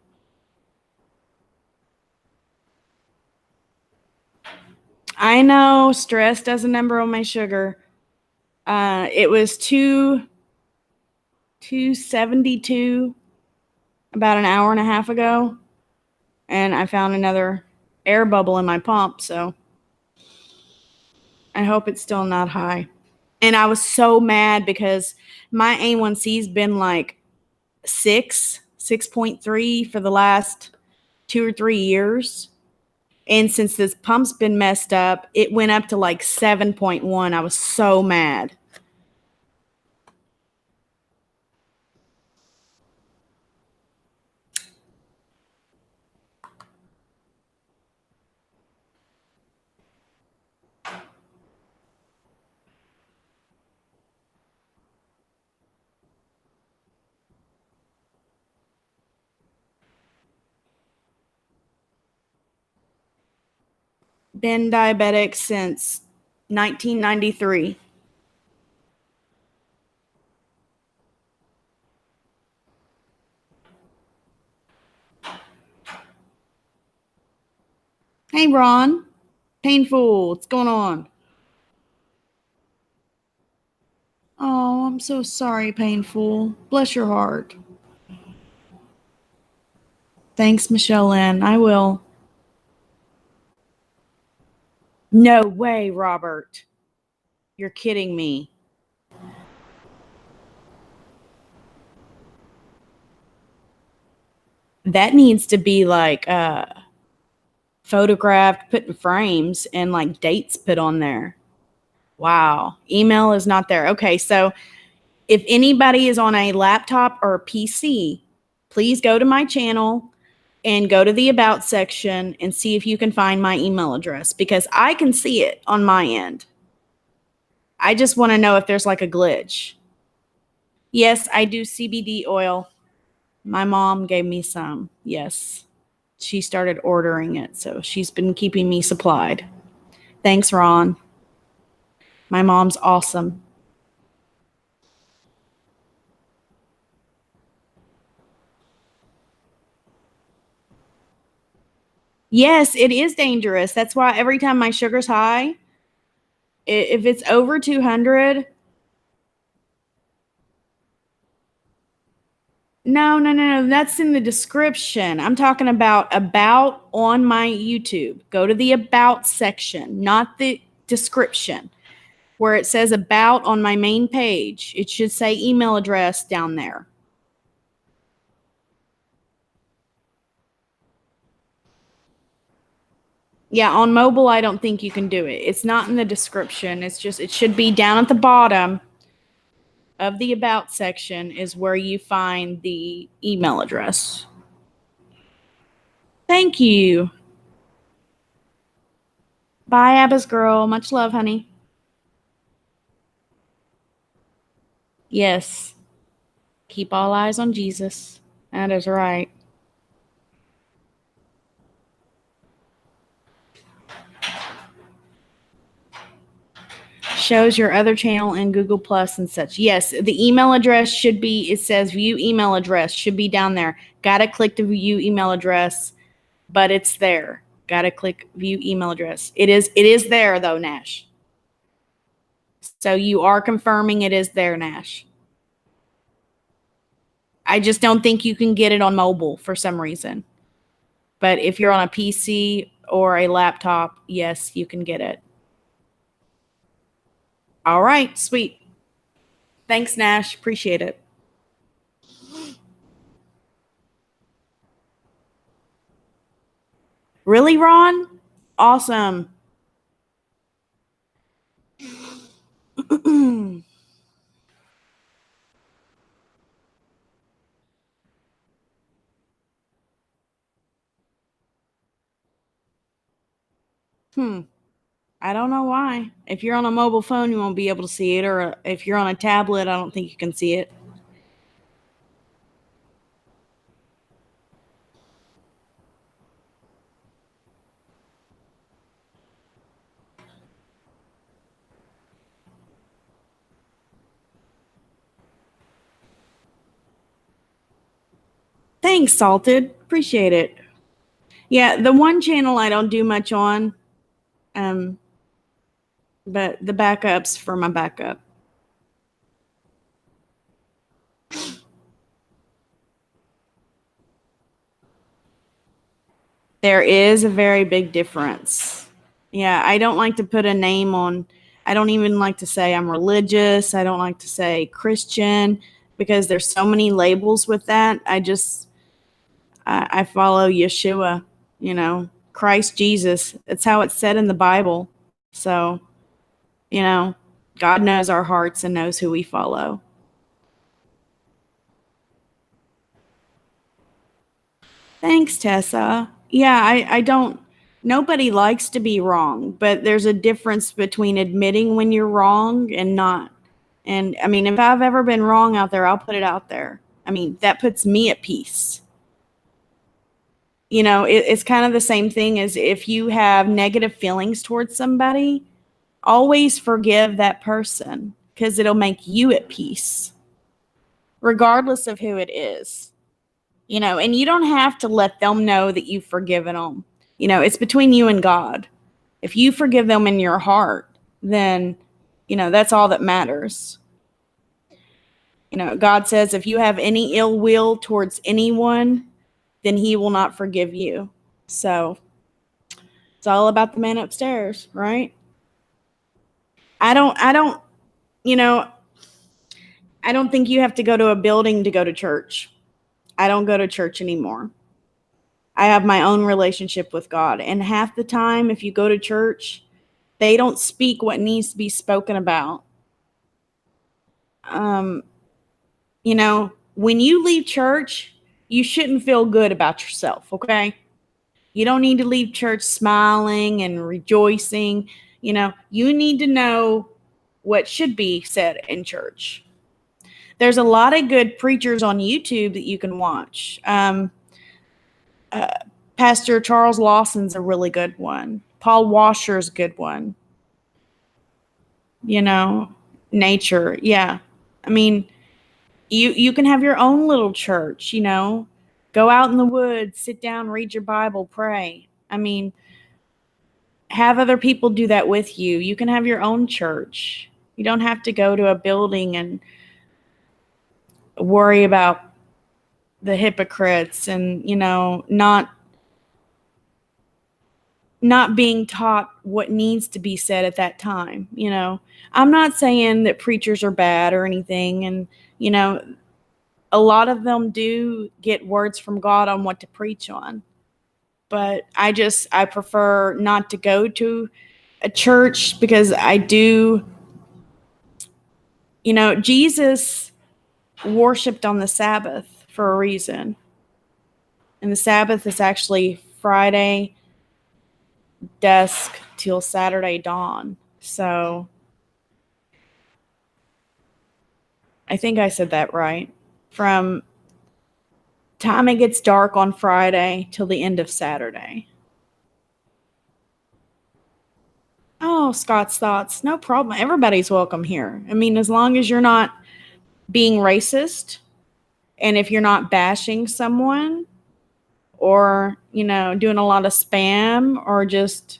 I know, stress does a number on my sugar. It was 272 about an hour and a half ago, and I found another air bubble in my pump, so I hope it's still not high. And I was so mad because my A1C's been like 6.3 for the last 2 or 3 years. And since this pump's been messed up, it went up to like 7.1. I was so mad. Been diabetic since 1993. Hey, Ron. Painful. What's going on? Oh, I'm so sorry, Painful. Bless your heart. Thanks, Michelle Lynn. I will. No way, Robert. You're kidding me. That needs to be like photographed, put in frames, and like dates put on there. Wow. Email is not there. Okay, so if anybody is on a laptop or a PC, please go to my channel and go to the About section and see if you can find my email address, because I can see it on my end. I just want to know if there's like a glitch. Yes, I do CBD oil. My mom gave me some. Yes. she started ordering it. So she's been keeping me supplied. Thanks, Ron. My mom's awesome. Yes, it is dangerous. That's why every time my sugar's high, if it's over 200, no. That's in the description. I'm talking about on my YouTube. Go to the about section, not the description, where it says about on my main page. It should say email address down there. Yeah, on mobile, I don't think you can do it. It's not in the description. It should be down at the bottom of the about section is where you find the email address. Thank you. Bye, Abba's girl. Much love, honey. Yes. Keep all eyes on Jesus. That is right. Shows your other channel in Google Plus and such. Yes, the email address should be, it says view email address, should be down there. Gotta click to view email address, but it's there. Gotta click view email address. It is there though, Nash. So you are confirming it is there, Nash. I just don't think you can get it on mobile for some reason. But if you're on a PC or a laptop, yes, you can get it. All right, sweet. Thanks, Nash. Appreciate it. Really, Ron? Awesome. I don't know why. If you're on a mobile phone, you won't be able to see it. Or if you're on a tablet, I don't think you can see it. Thanks, Salted. Appreciate it. Yeah, the one channel I don't do much on, but the backups for my backup. There is a very big difference. Yeah, I don't like to put a name on. I don't even like to say I'm religious. I don't like to say Christian because there's so many labels with that. I follow Yeshua, Christ Jesus. It's how it's said in the Bible. So, God knows our hearts and knows who we follow. Thanks, Tessa. Yeah, I don't, nobody likes to be wrong, but there's a difference between admitting when you're wrong and not. And I mean, if I've ever been wrong out there, I'll put it out there. I mean, that puts me at peace. It's kind of the same thing as if you have negative feelings towards somebody, always forgive that person because it'll make you at peace, regardless of who it is. And you don't have to let them know that you've forgiven them. It's between you and God. If you forgive them in your heart, then, that's all that matters. God says if you have any ill will towards anyone, then he will not forgive you. So it's all about the man upstairs, right? I don't think you have to go to a building to go to church. I don't go to church anymore. I have my own relationship with God. And half the time, if you go to church, they don't speak what needs to be spoken about. When you leave church, you shouldn't feel good about yourself, okay? You don't need to leave church smiling and rejoicing. You need to know what should be said in church. There's a lot of good preachers on YouTube that you can watch. Pastor Charles Lawson's a really good one. Paul Washer's a good one. You know, nature. Yeah. I mean, you can have your own little church, you know. Go out in the woods, sit down, read your Bible, pray. I mean, have other people do that with you. You can have your own church. You don't have to go to a building and worry about the hypocrites and, you know, not being taught what needs to be said at that time. You know, I'm not saying that preachers are bad or anything. And, you know, a lot of them do get words from God on what to preach on. But I prefer not to go to a church because I do, you know, Jesus worshiped on the Sabbath for a reason. And the Sabbath is actually Friday dusk till Saturday dawn. So I think I said that right. From time it gets dark on Friday till the end of Saturday. Oh, Scott's thoughts. No problem. Everybody's welcome here. I mean, as long as you're not being racist and if you're not bashing someone or, you know, doing a lot of spam or just,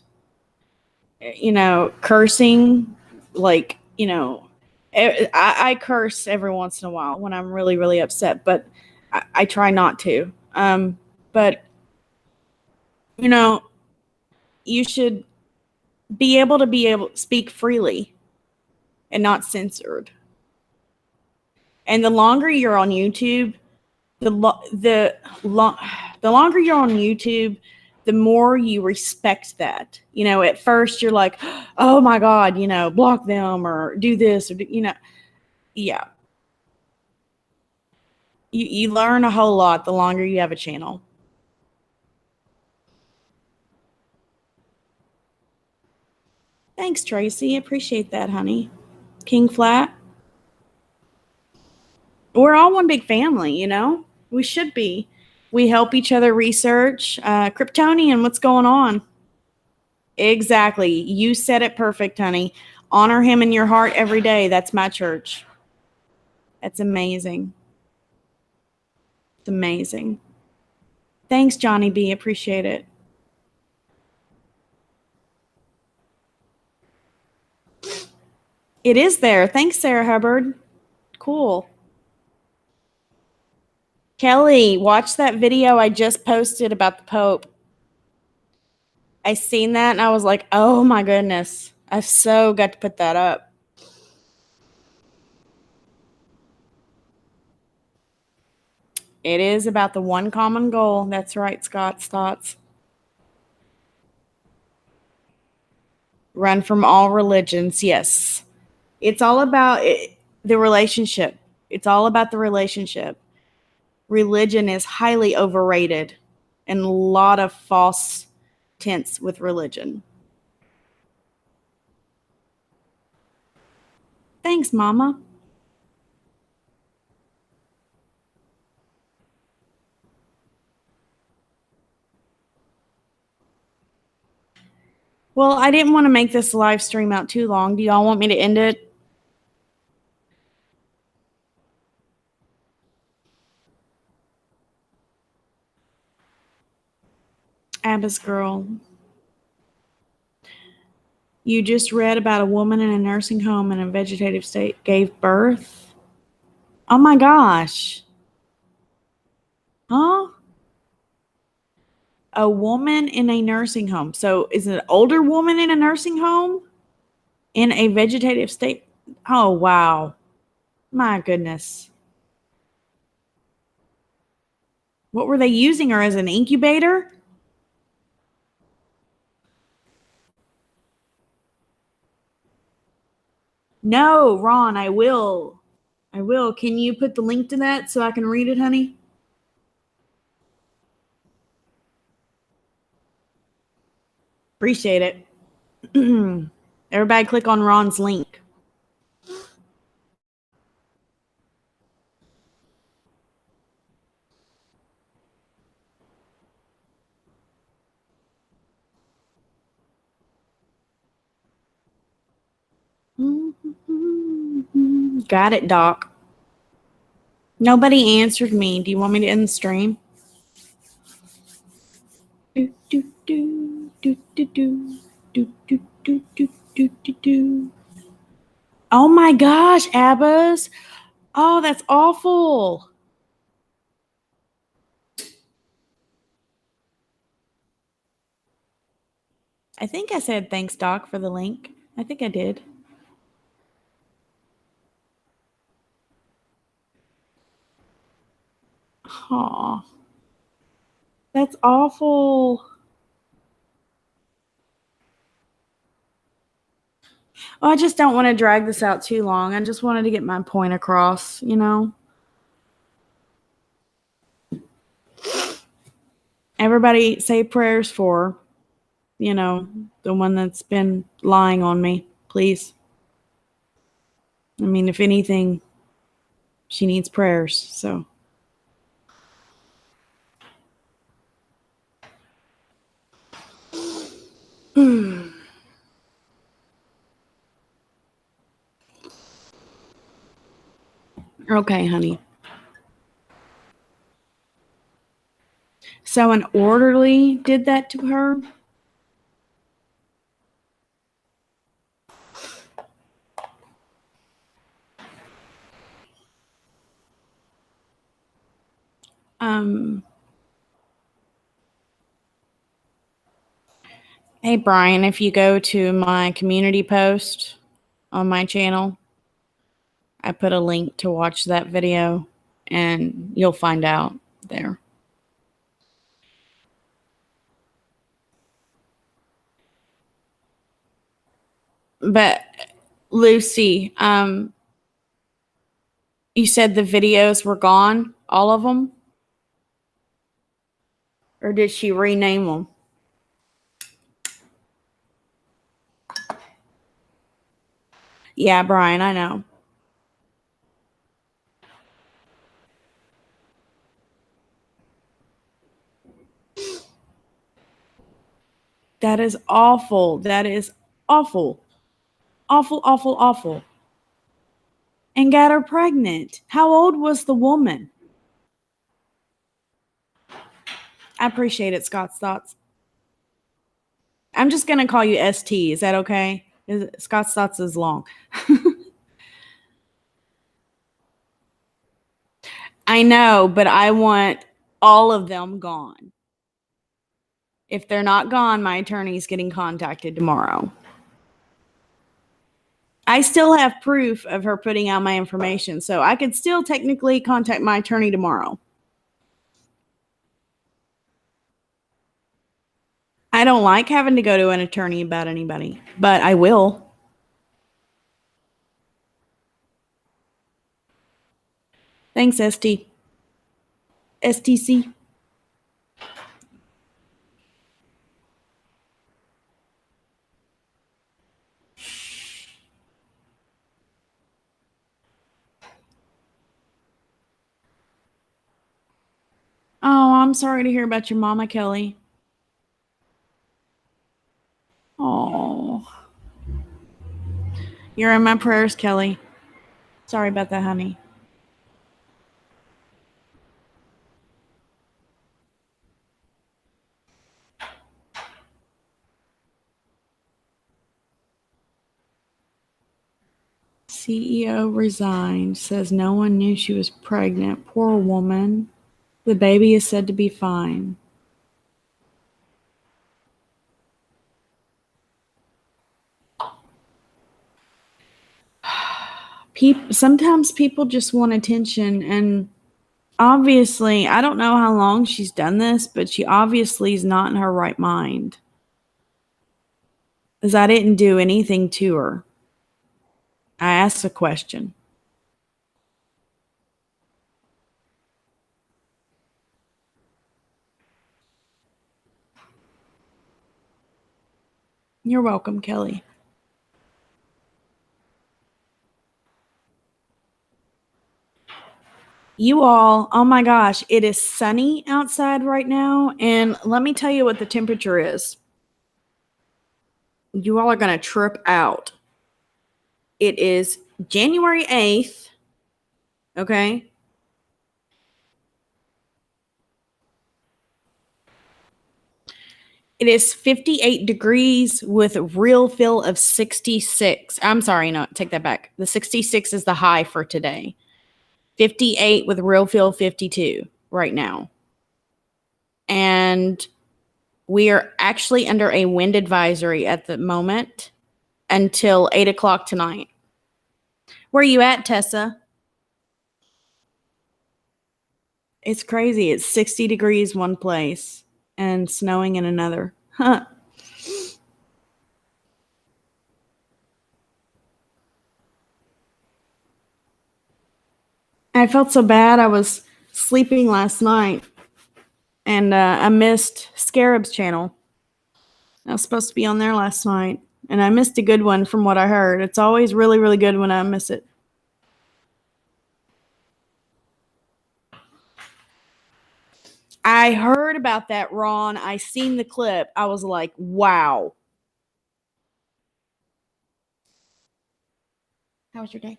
you know, cursing, like, you know, I curse every once in a while when I'm really, really upset, but I try not to. But, you know, you should be able to speak freely and not censored. And the longer you're on YouTube, the longer you're on YouTube, the more you respect that. You know, at first you're like, oh my God, you know, block them or do this or do, you know, yeah. You learn a whole lot the longer you have a channel. Thanks, Tracy. Appreciate that, honey. King Flat. We're all one big family, you know? We should be. We help each other research. Kryptonian, what's going on? Exactly. You said it perfect, honey. Honor him in your heart every day. That's my church. That's amazing. It's amazing. Thanks, Johnny B. Appreciate it. It is there. Thanks, Sarah Hubbard. Cool. Kelly, watch that video I just posted about the Pope. I seen that and I was like, oh my goodness. I've so got to put that up. It is about the one common goal. That's right, Scott's thoughts. Run from all religions. Yes. It's all about the relationship. It's all about the relationship. Religion is highly overrated and a lot of false tints with religion. Thanks, Mama. Well, I didn't want to make this live stream out too long. Do y'all want me to end it? Abba's girl. You just read about a woman in a nursing home in a vegetative state gave birth. Oh my gosh. Huh? A woman in a nursing home. So is it an older woman in a nursing home in a vegetative state? Oh, wow. My goodness. What were they using her as an incubator? No, Ron, I will. I will. Can you put the link to that so I can read it, honey? Appreciate it. Everybody click on Ron's link. Got it, Doc. Nobody answered me. Do you want me to end the stream? Do, do, do, do, do, do, do, do, do, do, do, do, do. Oh my gosh, Abbas. Oh, that's awful. I think I said thanks, Doc, for the link. I think I did. Aw. That's awful. I just don't want to drag this out too long. I just wanted to get my point across, you know? Everybody say prayers for, you know, the one that's been lying on me, please. I mean, if anything, she needs prayers, so. Okay, honey. So an orderly did that to her? Hey, Brian, if you go to my community post on my channel, I put a link to watch that video, and you'll find out there. But Lucy, you said the videos were gone, all of them? Or did she rename them? Yeah, Brian, I know. That is awful. That is awful. Awful, awful, awful. And got her pregnant. How old was the woman? I appreciate it, Scott's thoughts. I'm just going to call you ST. Is that okay? Scott's thoughts is long. I know, but I want all of them gone. If they're not gone, my attorney's getting contacted tomorrow. I still have proof of her putting out my information, so I could still technically contact my attorney tomorrow. I don't like having to go to an attorney about anybody, but I will. Thanks, ST. STC. Oh, I'm sorry to hear about your mama, Kelly. Oh. You're in my prayers, Kelly. Sorry about that, honey. CEO resigned, says no one knew she was pregnant. Poor woman. The baby is said to be fine. Sometimes people just want attention, and obviously, I don't know how long she's done this, but she obviously is not in her right mind. Because I didn't do anything to her. I asked a question. You're welcome, Kelly. You all, oh my gosh, it is sunny outside right now. And let me tell you what the temperature is. You all are going to trip out. It is January 8th, okay, it is 58 degrees with a real feel of 66. I'm sorry, no, take that back. The 66 is the high for today. 58 with real feel 52 right now. And we are actually under a wind advisory at the moment until 8 o'clock tonight. Where are you at, Tessa? It's crazy. It's 60 degrees one place and snowing in another. Huh. I felt so bad. I was sleeping last night and I missed Scarab's channel. I was supposed to be on there last night and I missed a good one from what I heard. It's always really, really good when I miss it. I heard about that, Ron. I seen the clip. I was like, wow. How was your day?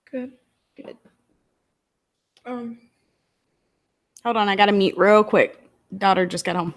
Good. Good. Um. Hold on, I gotta mute real quick. Daughter just got home.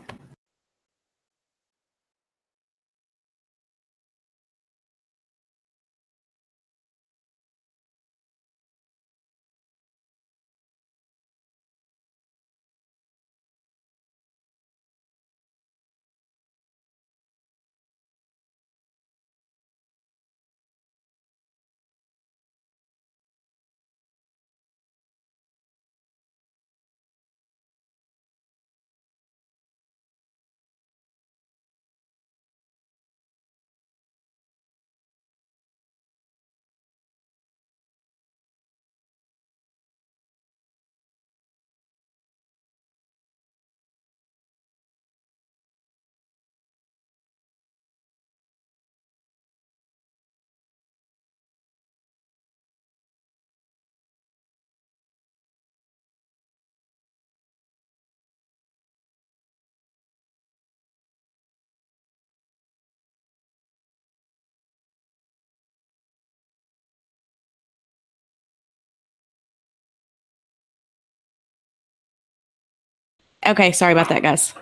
Okay, sorry about that, guys.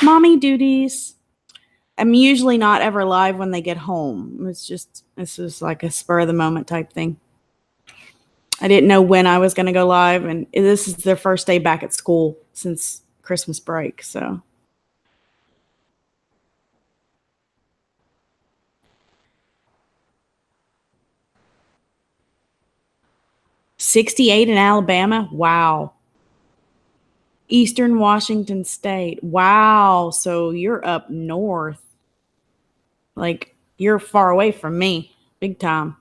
Mommy duties. I'm usually not ever live when they get home. This is like a spur of the moment type thing. I didn't know when I was going to go live, and this is their first day back at school since Christmas break, so. $68 in Alabama? Wow. Eastern Washington State. Wow. So you're up north. Like, you're far away from me. Big time.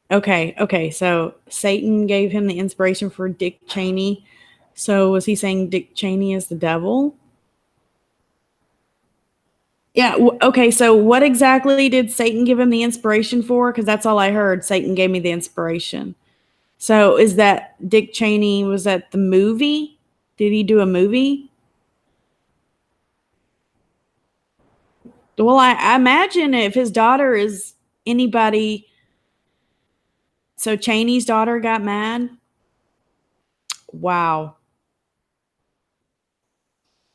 Okay. So Satan gave him the inspiration for Dick Cheney. So was he saying Dick Cheney is the devil? Yeah. Okay. So what exactly did Satan give him the inspiration for? Because that's all I heard. Satan gave me the inspiration. So is that Dick Cheney? Was that the movie? Did he do a movie? Well, I imagine if his daughter is anybody. So Cheney's daughter got mad? Wow.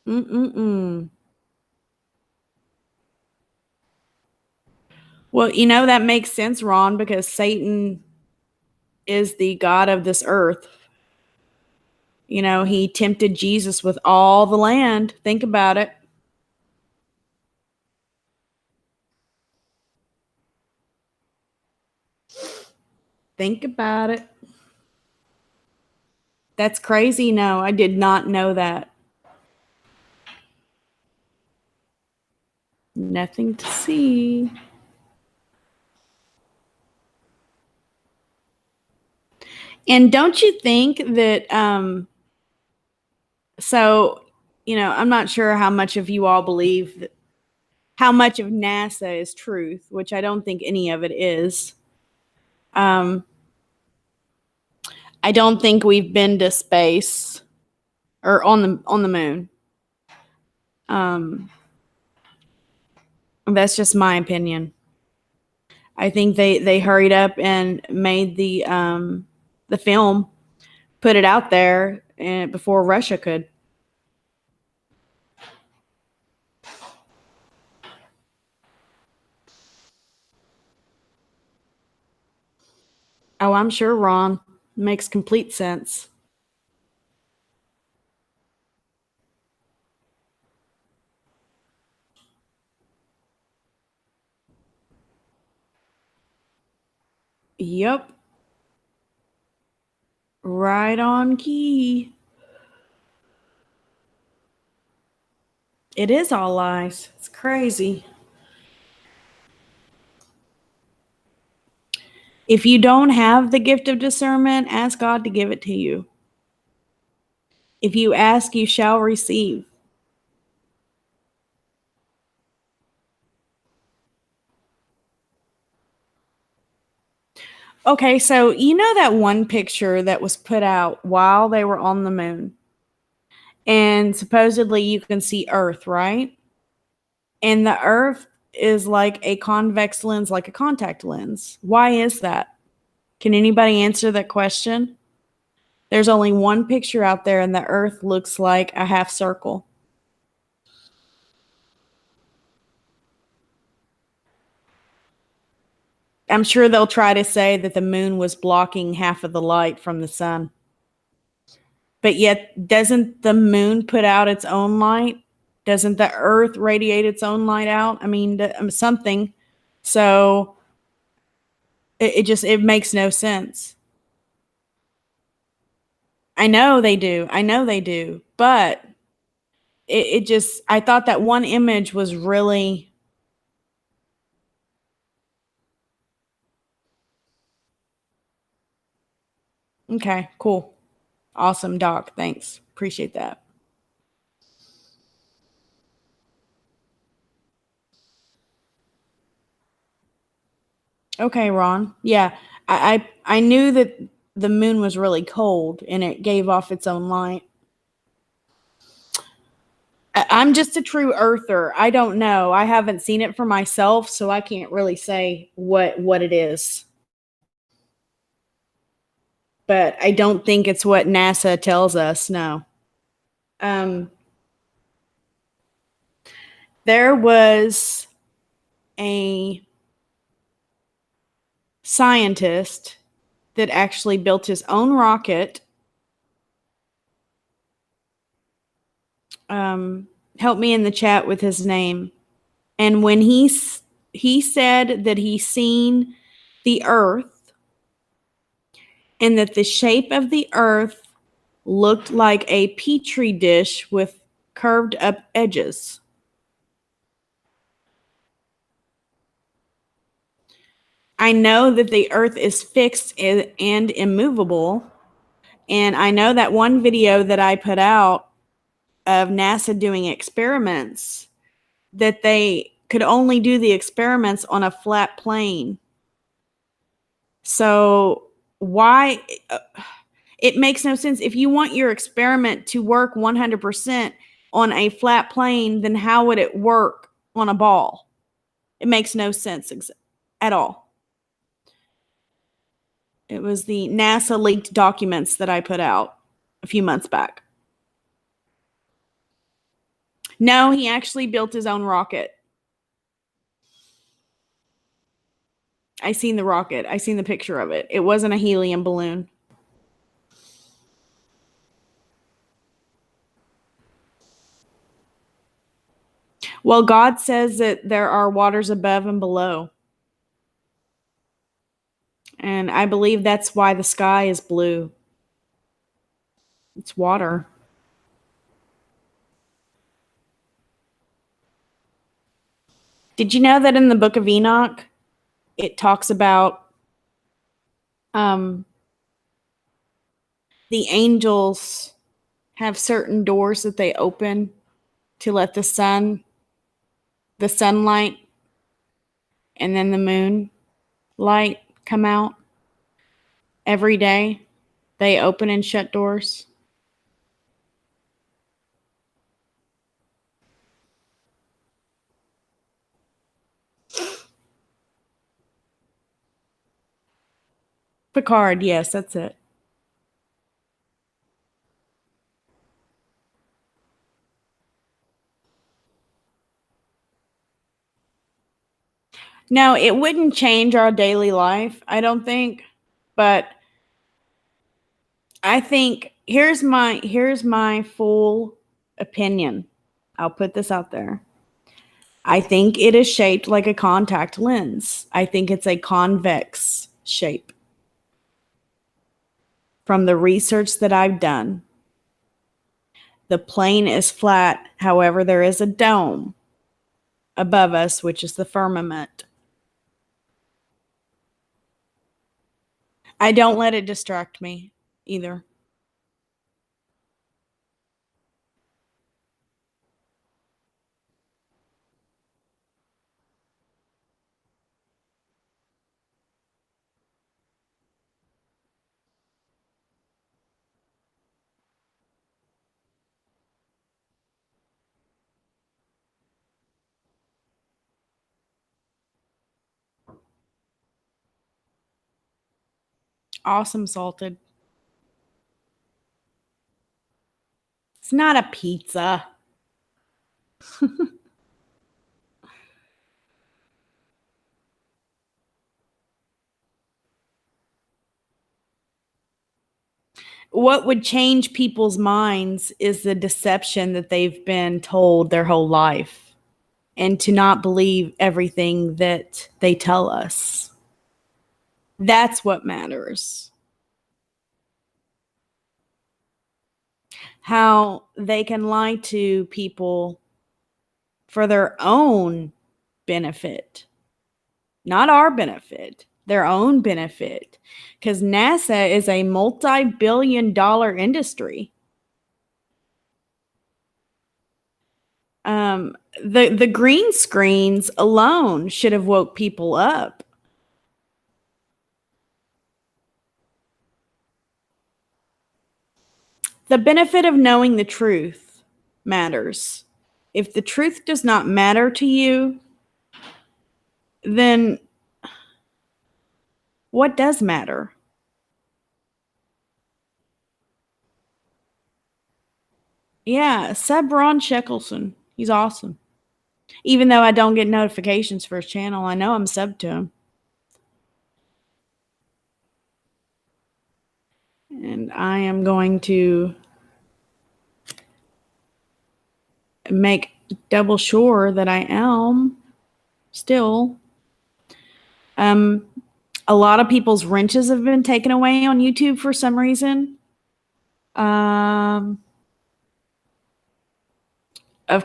Mm-mm-mm. Well, that makes sense, Ron, because Satan is the god of this earth. He tempted Jesus with all the land. Think about it. Think about it. That's crazy. No, I did not know that. Nothing to see. And don't you think that, I'm not sure how much of you all believe that, how much of NASA is truth, which I don't think any of it is. I don't think we've been to space or on the moon. That's just my opinion. I think they hurried up and made the film, put it out there, and before Russia could. Oh, I'm sure, Ron. Makes complete sense. Yep. Right on key. It is all lies. It's crazy. If you don't have the gift of discernment, ask God to give it to you. If you ask, you shall receive. Okay, so you know that one picture that was put out while they were on the moon? And supposedly you can see Earth, right? And the Earth is like a convex lens, like a contact lens. Why is that? Can anybody answer that question? There's only one picture out there, and the Earth looks like a half circle. I'm sure they'll try to say that the moon was blocking half of the light from the sun. But yet, doesn't the moon put out its own light? Doesn't the Earth radiate its own light out? I mean, something. So it makes no sense. I know they do. I know they do. But it just, I thought that one image was really. Okay, cool. Awesome, Doc. Thanks. Appreciate that. Okay, Ron. Yeah, I knew that the moon was really cold and it gave off its own light. I'm just a true earther. I don't know. I haven't seen it for myself, so I can't really say what it is. But I don't think it's what NASA tells us. No. Um, there was a scientist that actually built his own rocket. Help me in the chat with his name. And when he said that he seen the Earth and that the shape of the Earth looked like a petri dish with curved up edges. I know that the Earth is fixed and immovable. And I know that one video that I put out of NASA doing experiments, that they could only do the experiments on a flat plane. So why? It makes no sense. If you want your experiment to work 100% on a flat plane, then how would it work on a ball? It makes no sense at all. It was the NASA leaked documents that I put out a few months back. No, he actually built his own rocket. I seen the rocket. I seen the picture of it. It wasn't a helium balloon. Well, God says that there are waters above and below. And I believe that's why the sky is blue. It's water. Did you know that in the book of Enoch, it talks about the angels have certain doors that they open to let the sunlight, and then the moon light come out every day. They open and shut doors. Picard, yes, that's it. No, it wouldn't change our daily life, I don't think. But I think here's my full opinion. I'll put this out there. I think it is shaped like a contact lens. I think it's a convex shape. From the research that I've done, the plane is flat. However, there is a dome above us, which is the firmament. I don't let it distract me either. Awesome salted. It's not a pizza. What would change people's minds is the deception that they've been told their whole life and to not believe everything that they tell us. That's what matters. How they can lie to people for their own benefit, not our benefit, their own benefit. Because NASA is a multi-billion-dollar industry. The green screens alone should have woke people up. The benefit of knowing the truth matters. If the truth does not matter to you, then what does matter? Yeah, sub Ron Sheckelson. He's awesome. Even though I don't get notifications for his channel, I know I'm subbed to him. And I am going to make double sure that I am still. A lot of people's wrenches have been taken away on YouTube for some reason. Of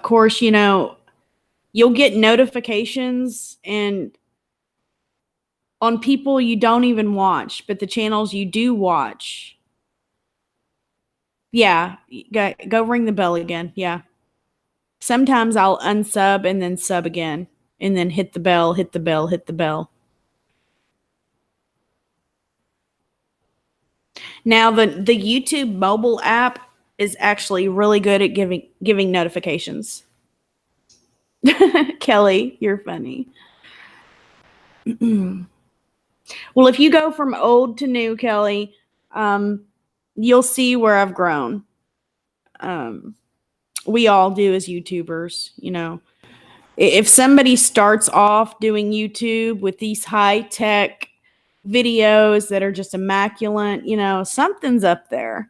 course, you know, you'll get notifications and on people you don't even watch, but the channels you do watch. Yeah, go ring the bell again. Yeah. Sometimes I'll unsub and then sub again and then hit the bell, hit the bell, hit the bell. Now the YouTube mobile app is actually really good at giving notifications. Kelly, you're funny. Well, if you go from old to new, Kelly, you'll see where I've grown. We all do as YouTubers, you know. If somebody starts off doing YouTube with these high-tech videos that are just immaculate, you know, something's up there.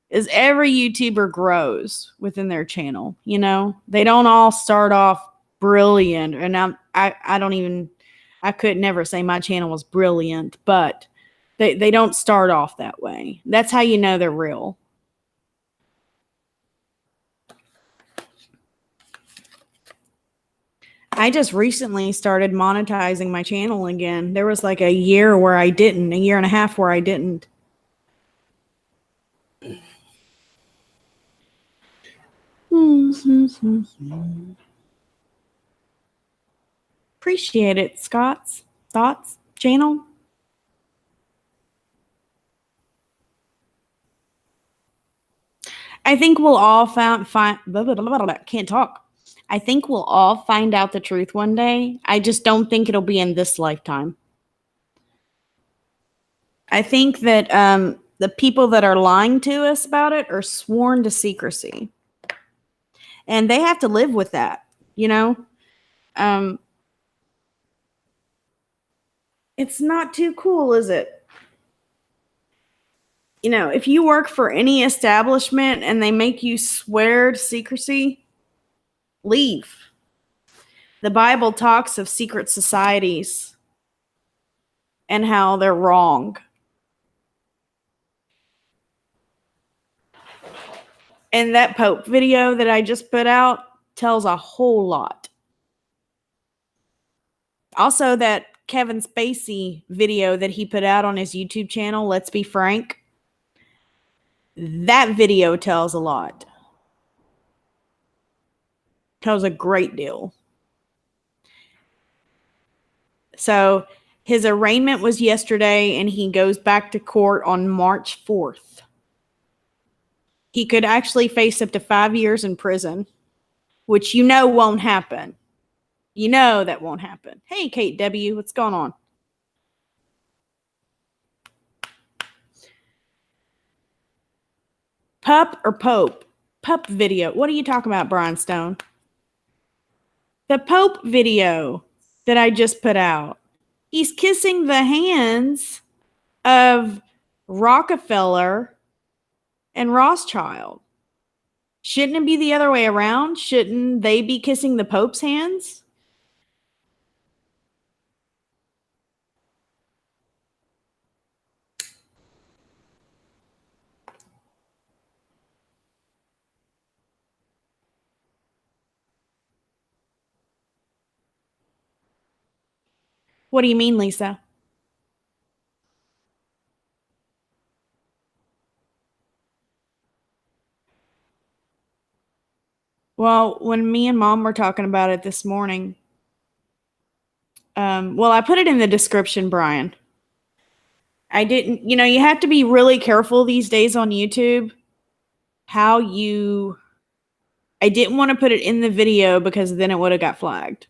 Is every YouTuber grows within their channel, you know? They don't all start off brilliant, and I could never say my channel was brilliant, but they don't start off that way. That's how you know they're real. I just recently started monetizing my channel again. There was like a year and a half where I didn't. Appreciate it, Scott's Thoughts channel. I think we'll all can't talk. I think we'll all find out the truth one day. I just don't think it'll be in this lifetime. I think that the people that are lying to us about it are sworn to secrecy. And they have to live with that, you know? It's not too cool, is it? You know, if you work for any establishment and they make you swear to secrecy, leave. The Bible talks of secret societies and how they're wrong. And that Pope video that I just put out tells a whole lot. Also, that Kevin Spacey video that he put out on his YouTube channel, Let's Be Frank, that video tells a lot. Tells a great deal. So his arraignment was yesterday, and he goes back to court on March 4th. He could actually face up to 5 years in prison, which you know won't happen. You know that won't happen. Hey, Kate W., what's going on? Pup or Pope? Pup video. What are you talking about, Brian Stone? The Pope video that I just put out. He's kissing the hands of Rockefeller and Rothschild. Shouldn't it be the other way around? Shouldn't they be kissing the Pope's hands? What do you mean, Lisa? Well, when me and Mom were talking about it this morning, well, I put it in the description, Brian. I didn't, you know, you have to be really careful these days on YouTube how you, I didn't want to put it in the video because then it would have got flagged.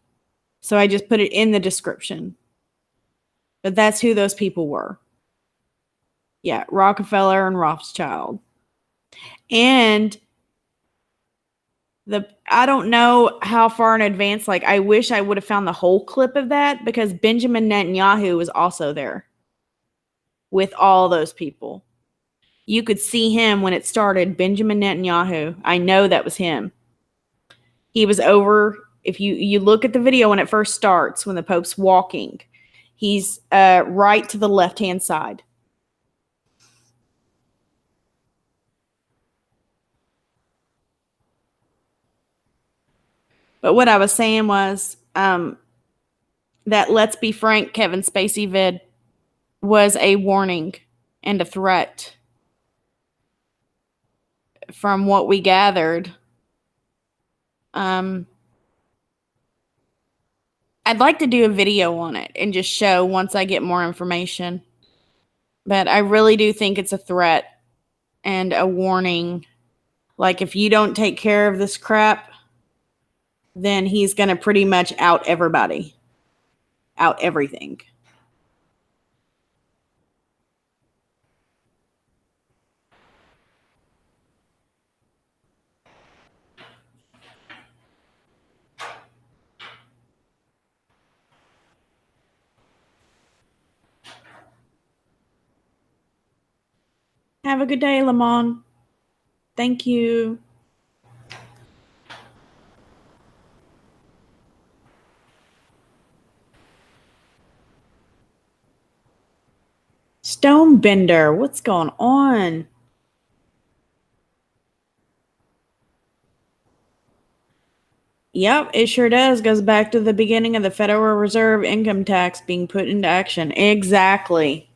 So I just put it in the description. But that's who those people were. Yeah, Rockefeller and Rothschild. And I don't know how far in advance, like I wish I would have found the whole clip of that because Benjamin Netanyahu was also there with all those people. You could see him when it started, Benjamin Netanyahu. I know that was him. He was over, if you look at the video when it first starts, when the Pope's walking, he's right to the left-hand side. But what I was saying was that Let's Be Frank Kevin Spacey vid was a warning and a threat. From what we gathered, I'd like to do a video on it and just show once I get more information. But I really do think it's a threat and a warning. Like, if you don't take care of this crap, then he's going to pretty much out everybody. Out everything. Have a good day, Lamont. Thank you. Stonebender, what's going on? Yep, it sure does. Goes back to the beginning of the Federal Reserve income tax being put into action. Exactly.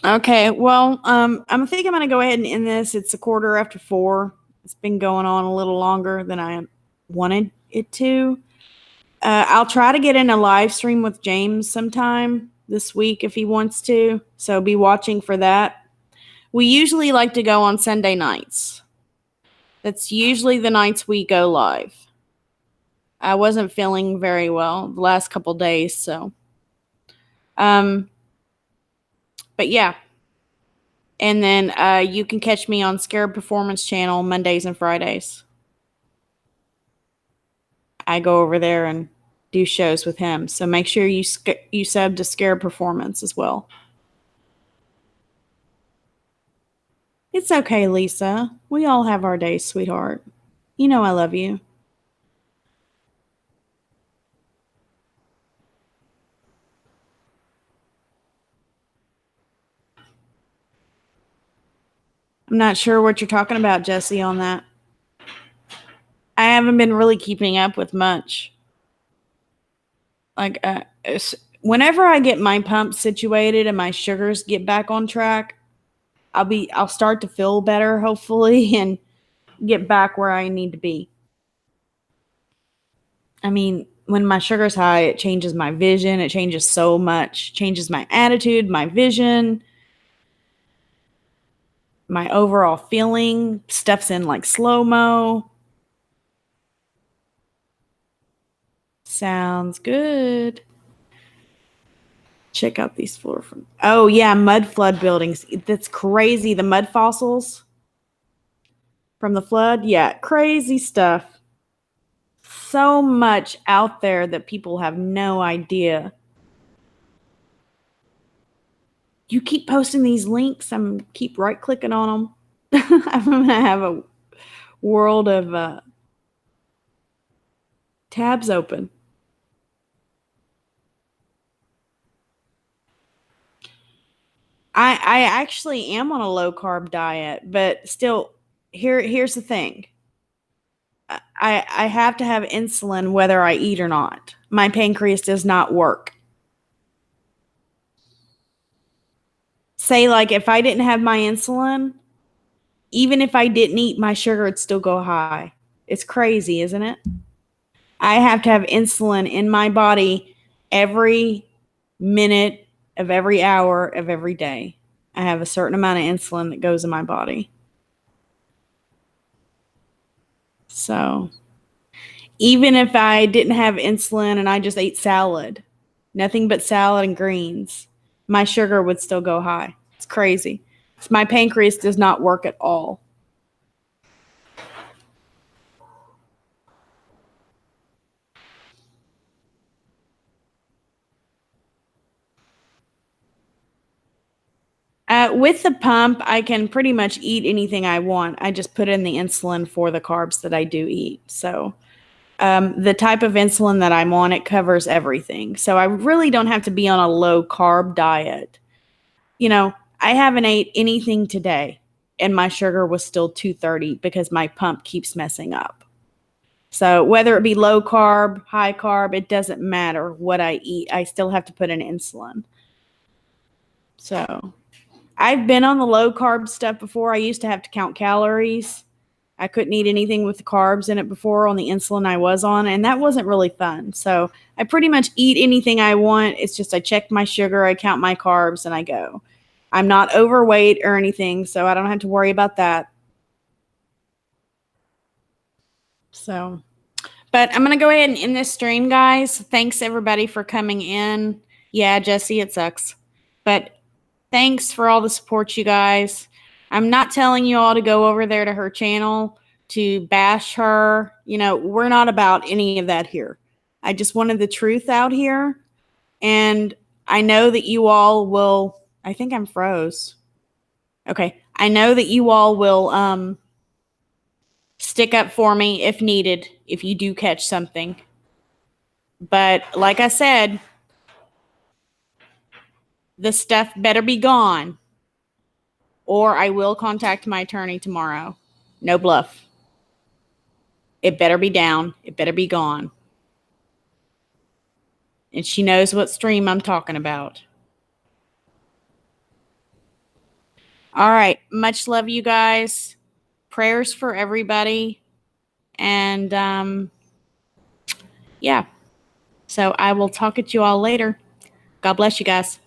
Okay, well, I think I'm going to go ahead and end this. It's 4:15. It's been going on a little longer than I wanted it to. I'll try to get in a live stream with James sometime this week if he wants to. So be watching for that. We usually like to go on Sunday nights. That's usually the nights we go live. I wasn't feeling very well the last couple days, so. But yeah. And then you can catch me on Scarab Performance Channel Mondays and Fridays. I go over there and do shows with him. So make sure you sub to Scarab Performance as well. It's okay, Lisa. We all have our days, sweetheart. You know I love you. I'm not sure what you're talking about, Jesse, on that. I haven't been really keeping up with much. Like, whenever I get my pump situated and my sugars get back on track, I'll start to feel better, hopefully, and get back where I need to be. I mean, when my sugar's high, it changes my vision. It changes so much. It changes my attitude, my vision, my overall feeling. Stuff's in like slow-mo. Sounds good. Check out these floor from. Oh yeah, mud flood buildings. That's crazy. The mud fossils from the flood. Yeah, crazy stuff. So much out there that people have no idea. You keep posting these links. I'm keep right clicking on them. I'm gonna have a world of tabs open. I actually am on a low carb diet, but still, here's the thing. I have to have insulin whether I eat or not. My pancreas does not work. Say, like, if I didn't have my insulin, even if I didn't eat, my sugar would still go high. It's crazy, isn't it? I have to have insulin in my body every minute of every hour of every day. I have a certain amount of insulin that goes in my body. So even if I didn't have insulin and I just ate salad, nothing but salad and greens, my sugar would still go high. It's crazy. My pancreas does not work at all. With the pump, I can pretty much eat anything I want. I just put in the insulin for the carbs that I do eat. So the type of insulin that I'm on, it covers everything. So I really don't have to be on a low carb diet. You know, I haven't ate anything today and my sugar was still 230 because my pump keeps messing up. So whether it be low carb, high carb, it doesn't matter what I eat. I still have to put in insulin. So I've been on the low carb stuff before. I used to have to count calories. I couldn't eat anything with the carbs in it before on the insulin I was on, and that wasn't really fun. So I pretty much eat anything I want. It's just I check my sugar, I count my carbs, and I go. I'm not overweight or anything, so I don't have to worry about that. So, but I'm going to go ahead and end this stream, guys. Thanks, everybody, for coming in. Yeah, Jesse, it sucks. But thanks for all the support, you guys. I'm not telling you all to go over there to her channel to bash her. You know, we're not about any of that here. I just wanted the truth out here. And I know that you all will, I think I'm froze. Okay. I know that you all will stick up for me if needed, if you do catch something. But like I said, the stuff better be gone, or I will contact my attorney tomorrow. No bluff. It better be down. It better be gone. And she knows what stream I'm talking about. All right. Much love, you guys. Prayers for everybody. And yeah. So I will talk at you all later. God bless you guys.